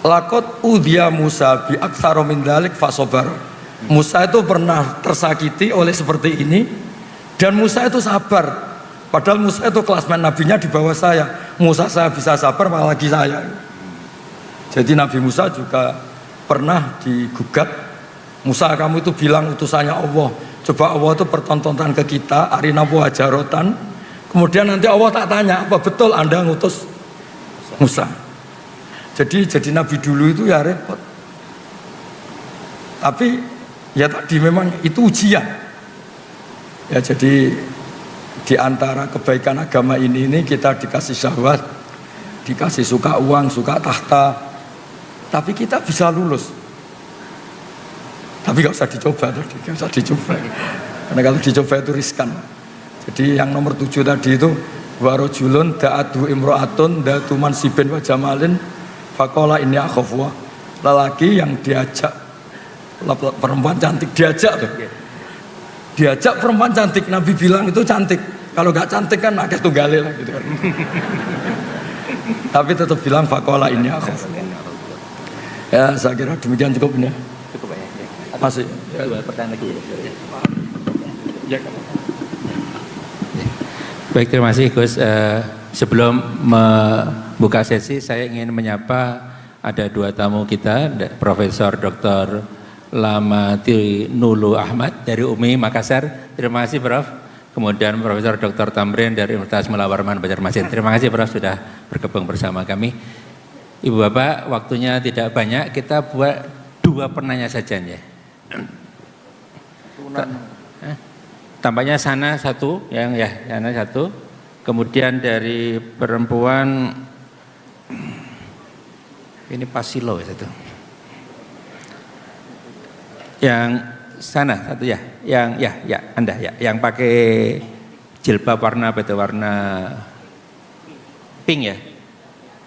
lakot udhiya Musa bi aktsara min dzalik fasobar. Musa itu pernah tersakiti oleh seperti ini dan Musa itu sabar. Padahal Musa itu kelasmen nabinya di bawah saya. Musa saya bisa sabar apalagi saya. Jadi Nabi Musa juga pernah digugat. Musa, kamu itu bilang utusannya Allah. Coba Allah itu pertontonan ke kita, arina wajarotan. Kemudian nanti Allah tak tanya, apa betul Anda ngutus Musa? Jadi Nabi dulu itu ya repot. Tapi ya tadi memang itu ujian. Ya jadi di antara kebaikan agama ini kita dikasih syahwat, dikasih suka uang, suka tahta. Tapi kita bisa lulus. Tapi gak usah dicoba tadi, gak usah dicoba. Karena kalau dicoba itu riskan. Jadi yang nomor 7 tadi itu warojulun da'adu imro'atun da'atu mansibin wa jamalin fakola ini akhafwa. Lelaki yang diajak perempuan cantik, diajak perempuan cantik, Nabi bilang itu cantik. Kalau gak cantik kan akeh tunggale lah gitu kan. Tapi tetap bilang fakola ini akhafwa. Ya saya kira demikian cukup ini. Cukup ya. Masih ya. Dua pertanyaan lagi. Ya. Baik, terima kasih Gus. Sebelum membuka sesi, saya ingin menyapa ada dua tamu kita, Profesor Dr. Lamati Nulu Ahmad dari UMI Makassar. Terima kasih Prof. Kemudian Profesor Dr. Tamrin dari Universitas Mula Warman Banjarmasin. Terima kasih Prof sudah bergabung bersama kami. Ibu Bapak, waktunya tidak banyak, kita buat dua penanya saja ya. Tampaknya sana satu, sana satu. Kemudian dari perempuan ini Pasilo satu. Yang sana satu ya, yang Anda ya, yang pakai jilbab warna apa itu, warna pink ya.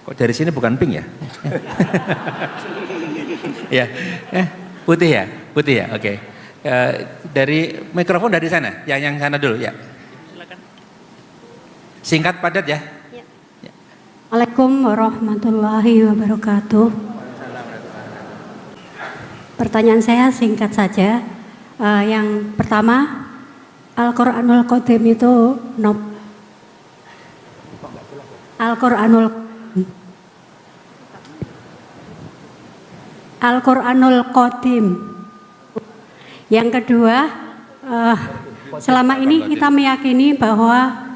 Kok dari sini bukan pink ya? Ya, putih ya, oke. Dari mikrofon dari sana, yang sana dulu ya. Silakan. Singkat padat ya. Assalamualaikum warahmatullahi wabarakatuh. Pertanyaan saya singkat saja. Yang pertama, Al-Quranul Qadim itu Al-Quranul Qadim. Yang kedua, selama ini kita meyakini bahwa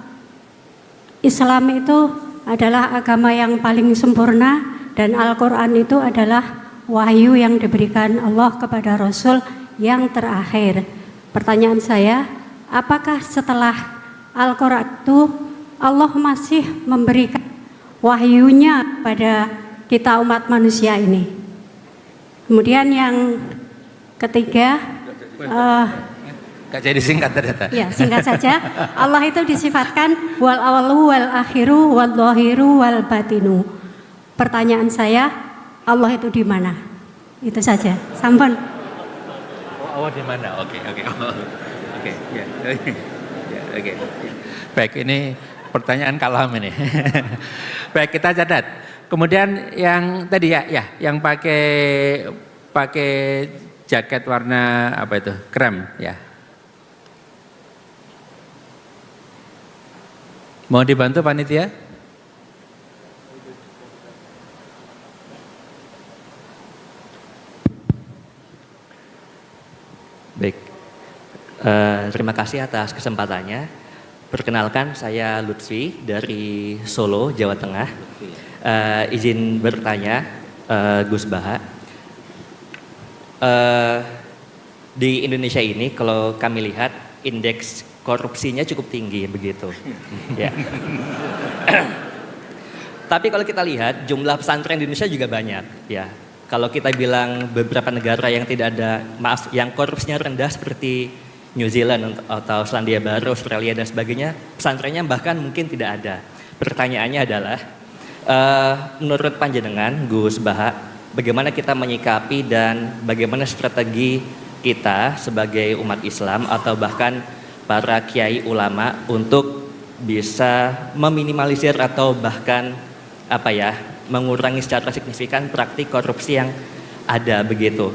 Islam itu adalah agama yang paling sempurna dan Al-Quran itu adalah wahyu yang diberikan Allah kepada Rasul yang terakhir. Pertanyaan saya, apakah setelah Al-Quran itu Allah masih memberikan wahyunya pada kita umat manusia ini? Kemudian yang ketiga, gak jadi singkat ternyata. Ya, singkat saja. Allah itu disifatkan wal awalu wal akhiru wal dhahiru wal batinu. Pertanyaan saya, Allah itu di mana? Itu saja. Sampun. Oh, di mana? Oke. Oke. Baik, ini pertanyaan kalam ini. Baik, kita catat. Kemudian yang tadi yang pakai jaket warna apa itu, krem ya. Mau dibantu panitia? Baik, terima kasih atas kesempatannya. Perkenalkan, saya Lutfi dari Solo, Jawa Tengah. Izin bertanya, Gus Baha. Di Indonesia ini kalau kami lihat indeks korupsinya cukup tinggi begitu. Ya. Tapi kalau kita lihat jumlah pesantren di Indonesia juga banyak, ya. Kalau kita bilang beberapa negara yang tidak ada, yang korupsinya rendah seperti New Zealand atau Selandia Baru, Australia dan sebagainya, pesantrennya bahkan mungkin tidak ada. Pertanyaannya adalah, menurut panjenengan Gus Baha, bagaimana kita menyikapi dan bagaimana strategi kita sebagai umat Islam atau bahkan para kiai ulama untuk bisa meminimalisir atau bahkan mengurangi secara signifikan praktik korupsi yang ada begitu.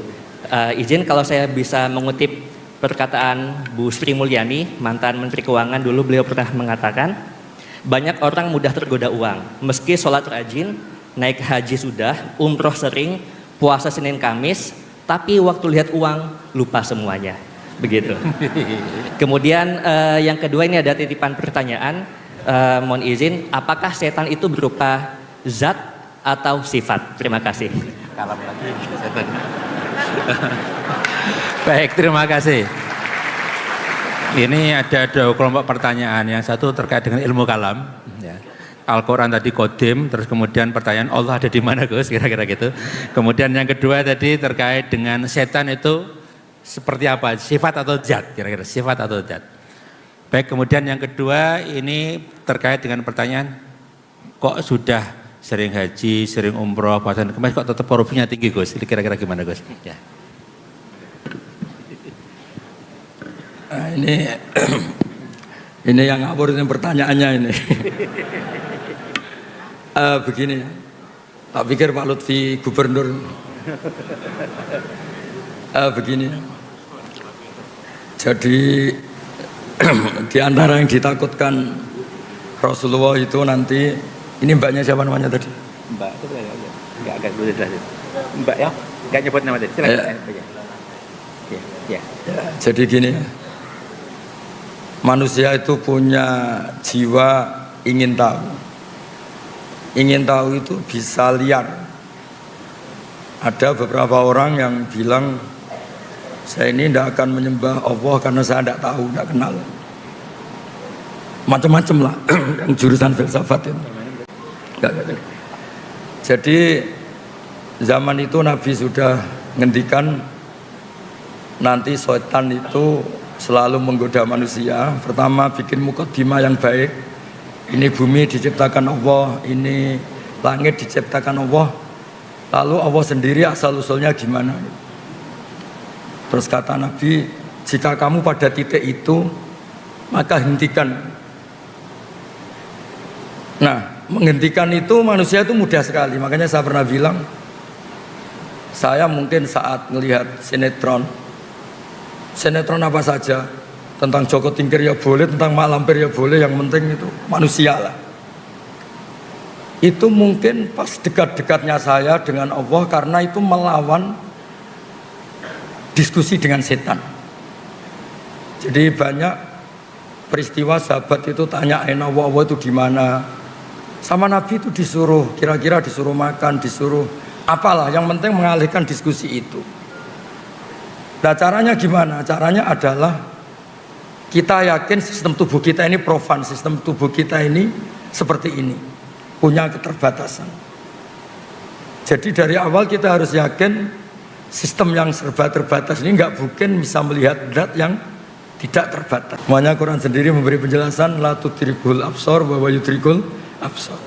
Izin kalau saya bisa mengutip perkataan Bu Sri Mulyani, mantan Menteri Keuangan dulu, beliau pernah mengatakan, banyak orang mudah tergoda uang, meski sholat rajin, naik haji sudah, umroh sering, puasa Senin Kamis, tapi waktu lihat uang lupa semuanya. Begitu. Kemudian yang kedua ini ada titipan pertanyaan, mohon izin, apakah setan itu berupa zat atau sifat? Terima kasih. Kalam lagi setan. Baik, terima kasih. Ini ada dua kelompok pertanyaan. Yang satu terkait dengan ilmu kalam. Ya. Al-Quran tadi kodim, terus kemudian pertanyaan Allah ada di mana Gus, kira-kira gitu. Kemudian yang kedua tadi terkait dengan setan itu seperti apa, sifat atau zat, kira-kira sifat atau zat. Baik, kemudian yang kedua ini terkait dengan pertanyaan, kok sudah sering haji, sering umroh, puasa kemarin kok tetap korupsinya tinggi Gus, kira-kira gimana Gus? Ya. Nah, ini yang ngawur ini pertanyaannya ini. Begini, tak pikir Pak Lutfi gubernur. Begini, jadi di antara yang ditakutkan Rasulullah itu nanti, ini mbaknya siapa namanya tadi? Mbak itu enggak agak boleh jelasin. Mbak ya, enggak nyebut nama tadi. Silakan. Ya. Jadi gini, manusia itu punya jiwa ingin tahu. Ingin tahu itu bisa liar. Ada beberapa orang yang bilang, saya ini tidak akan menyembah Allah karena saya tidak tahu, tidak kenal. Macam-macam lah, yang jurusan filsafat itu. Jadi zaman itu Nabi sudah ngendikan nanti setan itu selalu menggoda manusia. Pertama bikin mukadimah yang baik. Ini bumi diciptakan Allah, ini langit diciptakan Allah. Lalu Allah sendiri asal usulnya gimana? Terus kata Nabi, jika kamu pada titik itu, maka hentikan. Nah, menghentikan itu manusia itu mudah sekali. Makanya saya pernah bilang, saya mungkin saat melihat sinetron apa saja, tentang Joko Tingkir ya boleh, tentang Mak Lampir ya boleh, yang penting itu manusia lah. Itu mungkin pas dekat-dekatnya saya dengan Allah, karena itu melawan diskusi dengan setan. Jadi banyak peristiwa sahabat itu tanyain Allah itu di mana. Sama Nabi itu disuruh, kira-kira disuruh makan, disuruh apalah, yang penting mengalihkan diskusi itu. Nah caranya gimana? Caranya adalah kita yakin sistem tubuh kita ini profan, sistem tubuh kita ini seperti ini, punya keterbatasan. Jadi dari awal kita harus yakin sistem yang serba terbatas ini nggak mungkin bisa melihat zat yang tidak terbatas. Makanya Quran sendiri memberi penjelasan la tudrikul absar wa yudrikul absar.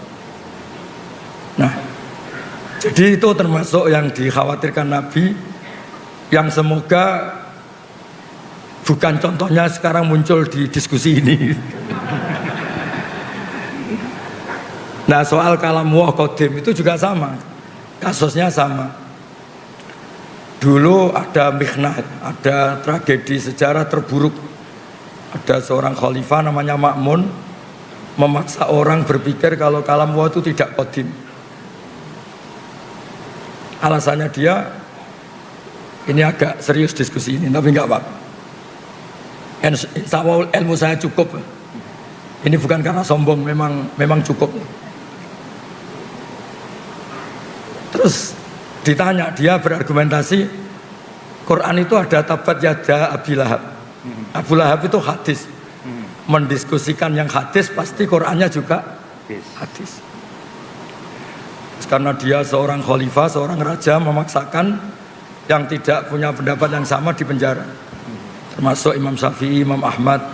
Nah, jadi itu termasuk yang dikhawatirkan Nabi, yang semoga bukan contohnya sekarang muncul di diskusi ini. Nah soal kalam wa qadim itu juga sama, kasusnya sama. Dulu ada mihnah, ada tragedi sejarah terburuk. Ada seorang khalifah namanya Ma'mun, memaksa orang berpikir kalau kalam wa itu tidak qadim. Alasannya dia, ini agak serius diskusi ini, tapi enggak apa-apa. Insya Allah ilmu saya cukup. Ini bukan karena sombong, memang cukup. Terus ditanya, dia berargumentasi Quran itu ada tabat yada Abi Lahab. Abu Lahab itu hadis. Mendiskusikan yang hadis pasti Qurannya juga hadis. Karena dia seorang khalifah, seorang raja memaksakan yang tidak punya pendapat yang sama di penjara. Termasuk Imam Syafi'i, Imam Ahmad.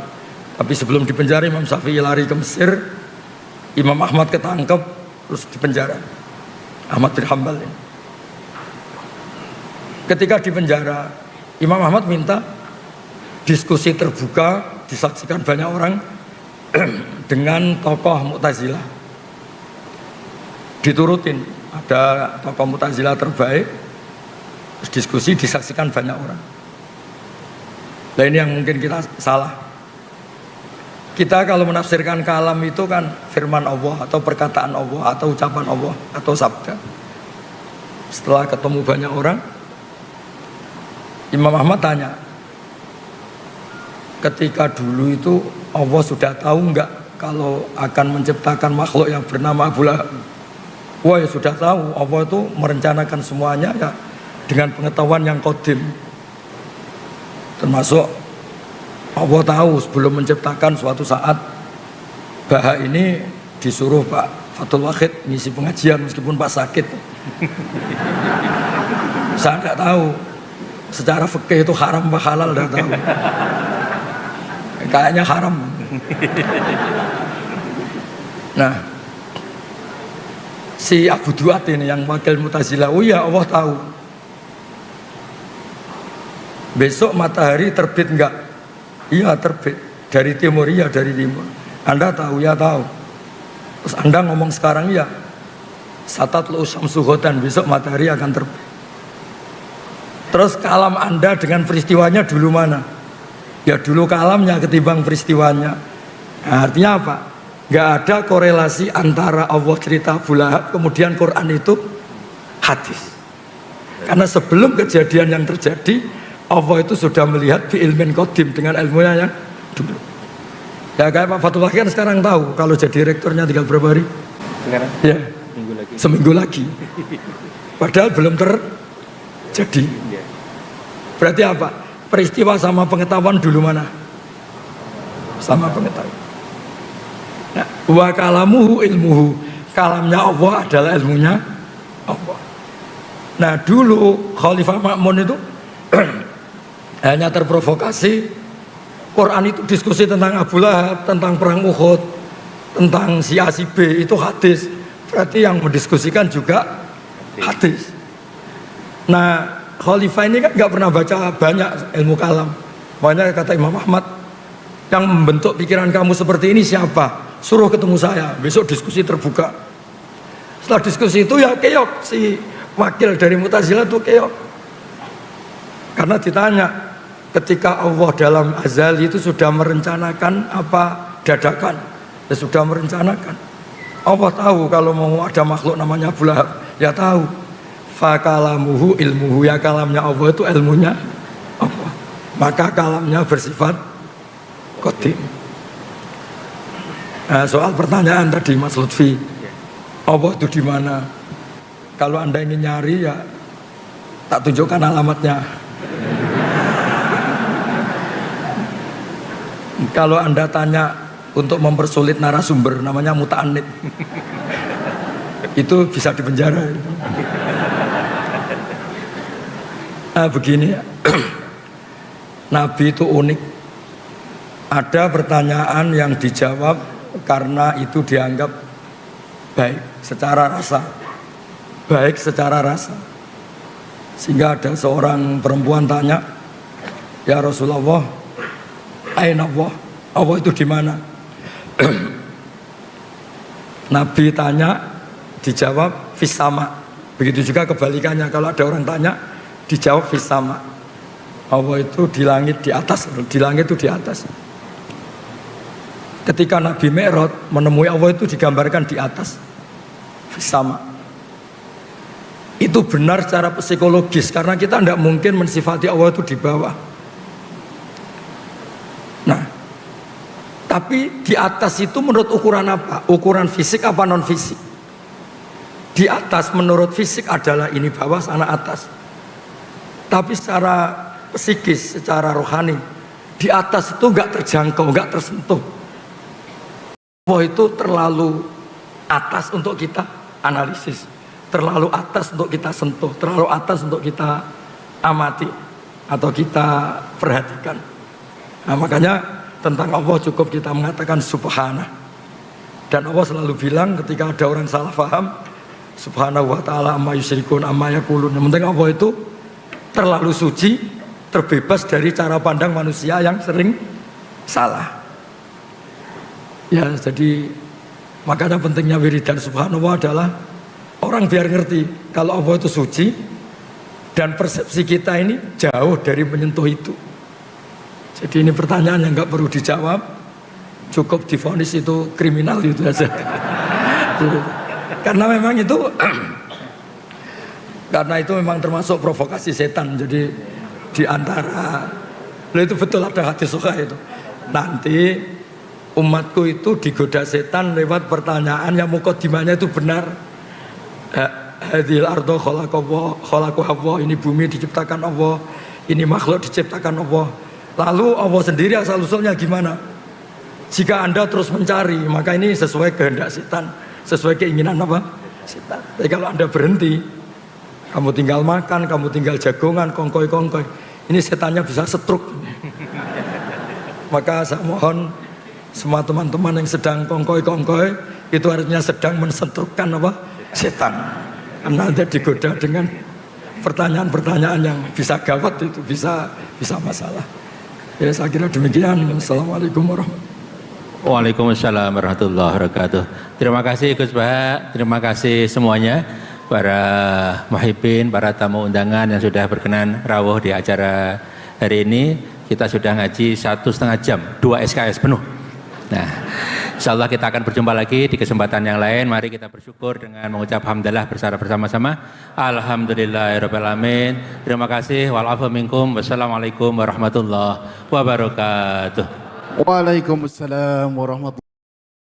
Tapi sebelum di penjara Imam Syafi'i lari ke Mesir, Imam Ahmad ketangkep terus di penjara. Ahmad bin Hanbal ini. Ketika di penjara, Imam Ahmad minta diskusi terbuka disaksikan banyak orang dengan tokoh Mu'tazilah. Diturutin, ada tokoh Mu'tazilah terbaik, terus diskusi disaksikan banyak orang. Nah ini yang mungkin kita salah. Kita kalau menafsirkan kalam itu kan firman Allah atau perkataan Allah atau ucapan Allah atau sabda. Setelah ketemu banyak orang, Imam Ahmad tanya, ketika dulu itu Allah sudah tahu enggak kalau akan menciptakan makhluk yang bernama Abu Lahab? Wah ya sudah tahu, Allah itu merencanakan semuanya ya dengan pengetahuan yang qadim. Termasuk Allah tahu sebelum menciptakan suatu saat Baha ini disuruh Pak Fathul Wahid ngisi pengajian meskipun Pak sakit. Saya tidak tahu secara fikih itu haram apa halal, tidak tahu. Kayaknya haram. Nah, si Abu Duat ini yang wakil Mu'tazilah, oh ya Allah tahu. Besok matahari terbit enggak? Iya terbit. Dari timur, iya dari timur. Anda tahu? Ya tahu. Terus Anda ngomong sekarang ya, satatlu syamsu ghadan, besok matahari akan terbit. Terus kalam Anda dengan peristiwanya dulu mana? Ya dulu kalamnya ketimbang peristiwanya. Nah, artinya apa? Gak ada korelasi antara Allah cerita Abu Lahab kemudian Quran itu hadis. Karena sebelum kejadian yang terjadi, Allah itu sudah melihat bi ilmin qadim dengan ilmunya yang dulu. Ya kayak Pak Fathul Wahid kan sekarang tahu kalau jadi rektornya tinggal berapa hari? Sekarang? Ya. Seminggu lagi. Padahal belum terjadi. Berarti apa? Peristiwa sama pengetahuan dulu mana? Sama pengetahuan. Nah, wa kalamuhu ilmuhu. Kalamnya Allah adalah ilmunya Allah. Nah dulu Khalifah Ma'mun itu hanya terprovokasi. Quran itu diskusi tentang Abu Lahab, tentang perang Uhud, tentang si A si B itu hadis. Berarti yang mendiskusikan juga hadis. Nah Khalifah ini kan nggak pernah baca banyak ilmu kalam. Makanya kata Imam Ahmad, yang membentuk pikiran kamu seperti ini siapa? Suruh ketemu saya, besok diskusi terbuka. Setelah diskusi itu ya keok, si wakil dari Mu'tazilah itu keok. Karena ditanya, ketika Allah dalam azali itu sudah merencanakan apa dadakan, ya sudah merencanakan. Allah tahu kalau mau ada makhluk namanya Abu Lahab, ya tahu. Fakalamuhu ilmuhu, ya kalamnya Allah itu ilmunya Allah. Maka kalamnya bersifat qadim. Nah, soal pertanyaan tadi Mas Lutfi, Allah itu di mana? Kalau Anda ingin nyari ya tak tunjukkan alamatnya. Kalau Anda tanya untuk mempersulit narasumber namanya muta'anid, itu bisa dipenjara. Nah, begini ya. Nabi itu unik. Ada pertanyaan yang dijawab karena itu dianggap baik secara rasa. Baik secara rasa. Sehingga ada seorang perempuan tanya, ya Rasulullah, aina Allah? Allah itu di mana? Nabi tanya, dijawab fis sama. Begitu juga kebalikannya, kalau ada orang tanya, dijawab fis sama. Allah itu di langit di atas, di langit itu di atas. Ketika Nabi Mi'raj menemui Allah itu digambarkan di atas, fis sama. Itu benar secara psikologis karena kita tidak mungkin mensifati Allah itu di bawah. Tapi di atas itu menurut ukuran apa? Ukuran fisik apa non fisik? Di atas menurut fisik adalah ini bawah, sana atas. Tapi secara psikis, secara rohani, di atas itu nggak terjangkau, nggak tersentuh. Allah itu terlalu atas untuk kita analisis, terlalu atas untuk kita sentuh, terlalu atas untuk kita amati atau kita perhatikan. Nah, makanya tentang Allah cukup kita mengatakan subhanah. Dan Allah selalu bilang ketika ada orang salah faham, subhanahu wa ta'ala amma yusyrikun amma yakulun. Yang penting Allah itu terlalu suci, terbebas dari cara pandang manusia yang sering salah. Ya, jadi makanya pentingnya wiridan subhanallah adalah orang biar ngerti kalau Allah itu suci dan persepsi kita ini jauh dari menyentuh itu. Jadi ini pertanyaan yang nggak perlu dijawab, cukup divonis itu kriminal itu aja. Karena memang itu karena itu memang termasuk provokasi setan. Jadi di antara itu betul ada hadis sahih itu. Nanti umatku itu digoda setan lewat pertanyaan yang mukadimahnya itu benar. Hadhil ardo khalaqahu Allah, ini bumi diciptakan Allah, ini makhluk diciptakan Allah. Lalu Allah sendiri asal usulnya gimana? Jika Anda terus mencari, maka ini sesuai kehendak setan, sesuai keinginan apa? Setan. Tapi kalau Anda berhenti, kamu tinggal makan, kamu tinggal jagongan, kongkoy-kongkoy, ini setannya bisa setruk. Maka saya mohon semua teman-teman yang sedang kongkoy-kongkoy, itu artinya sedang mensetrukkan apa? Setan. Karena Anda digoda dengan pertanyaan-pertanyaan yang bisa gawat, itu bisa masalah. Ya, saya kira demikian. Assalamualaikum warahmatullahi wabarakatuh. Waalaikumsalam warahmatullahi wabarakatuh. Terima kasih Gus Baha, terima kasih semuanya, para muhibbin, para tamu undangan yang sudah berkenan rawuh di acara hari ini. Kita sudah ngaji 1,5 jam, 2 SKS penuh. Nah, insya Allah kita akan berjumpa lagi di kesempatan yang lain. Mari kita bersyukur dengan mengucap hamdalah bersama-sama. Alhamdulillahirabbil alamin. Terima kasih. Wal afu minkum. Wassalamualaikum warahmatullahi wabarakatuh. Waalaikumsalam warahmatullahi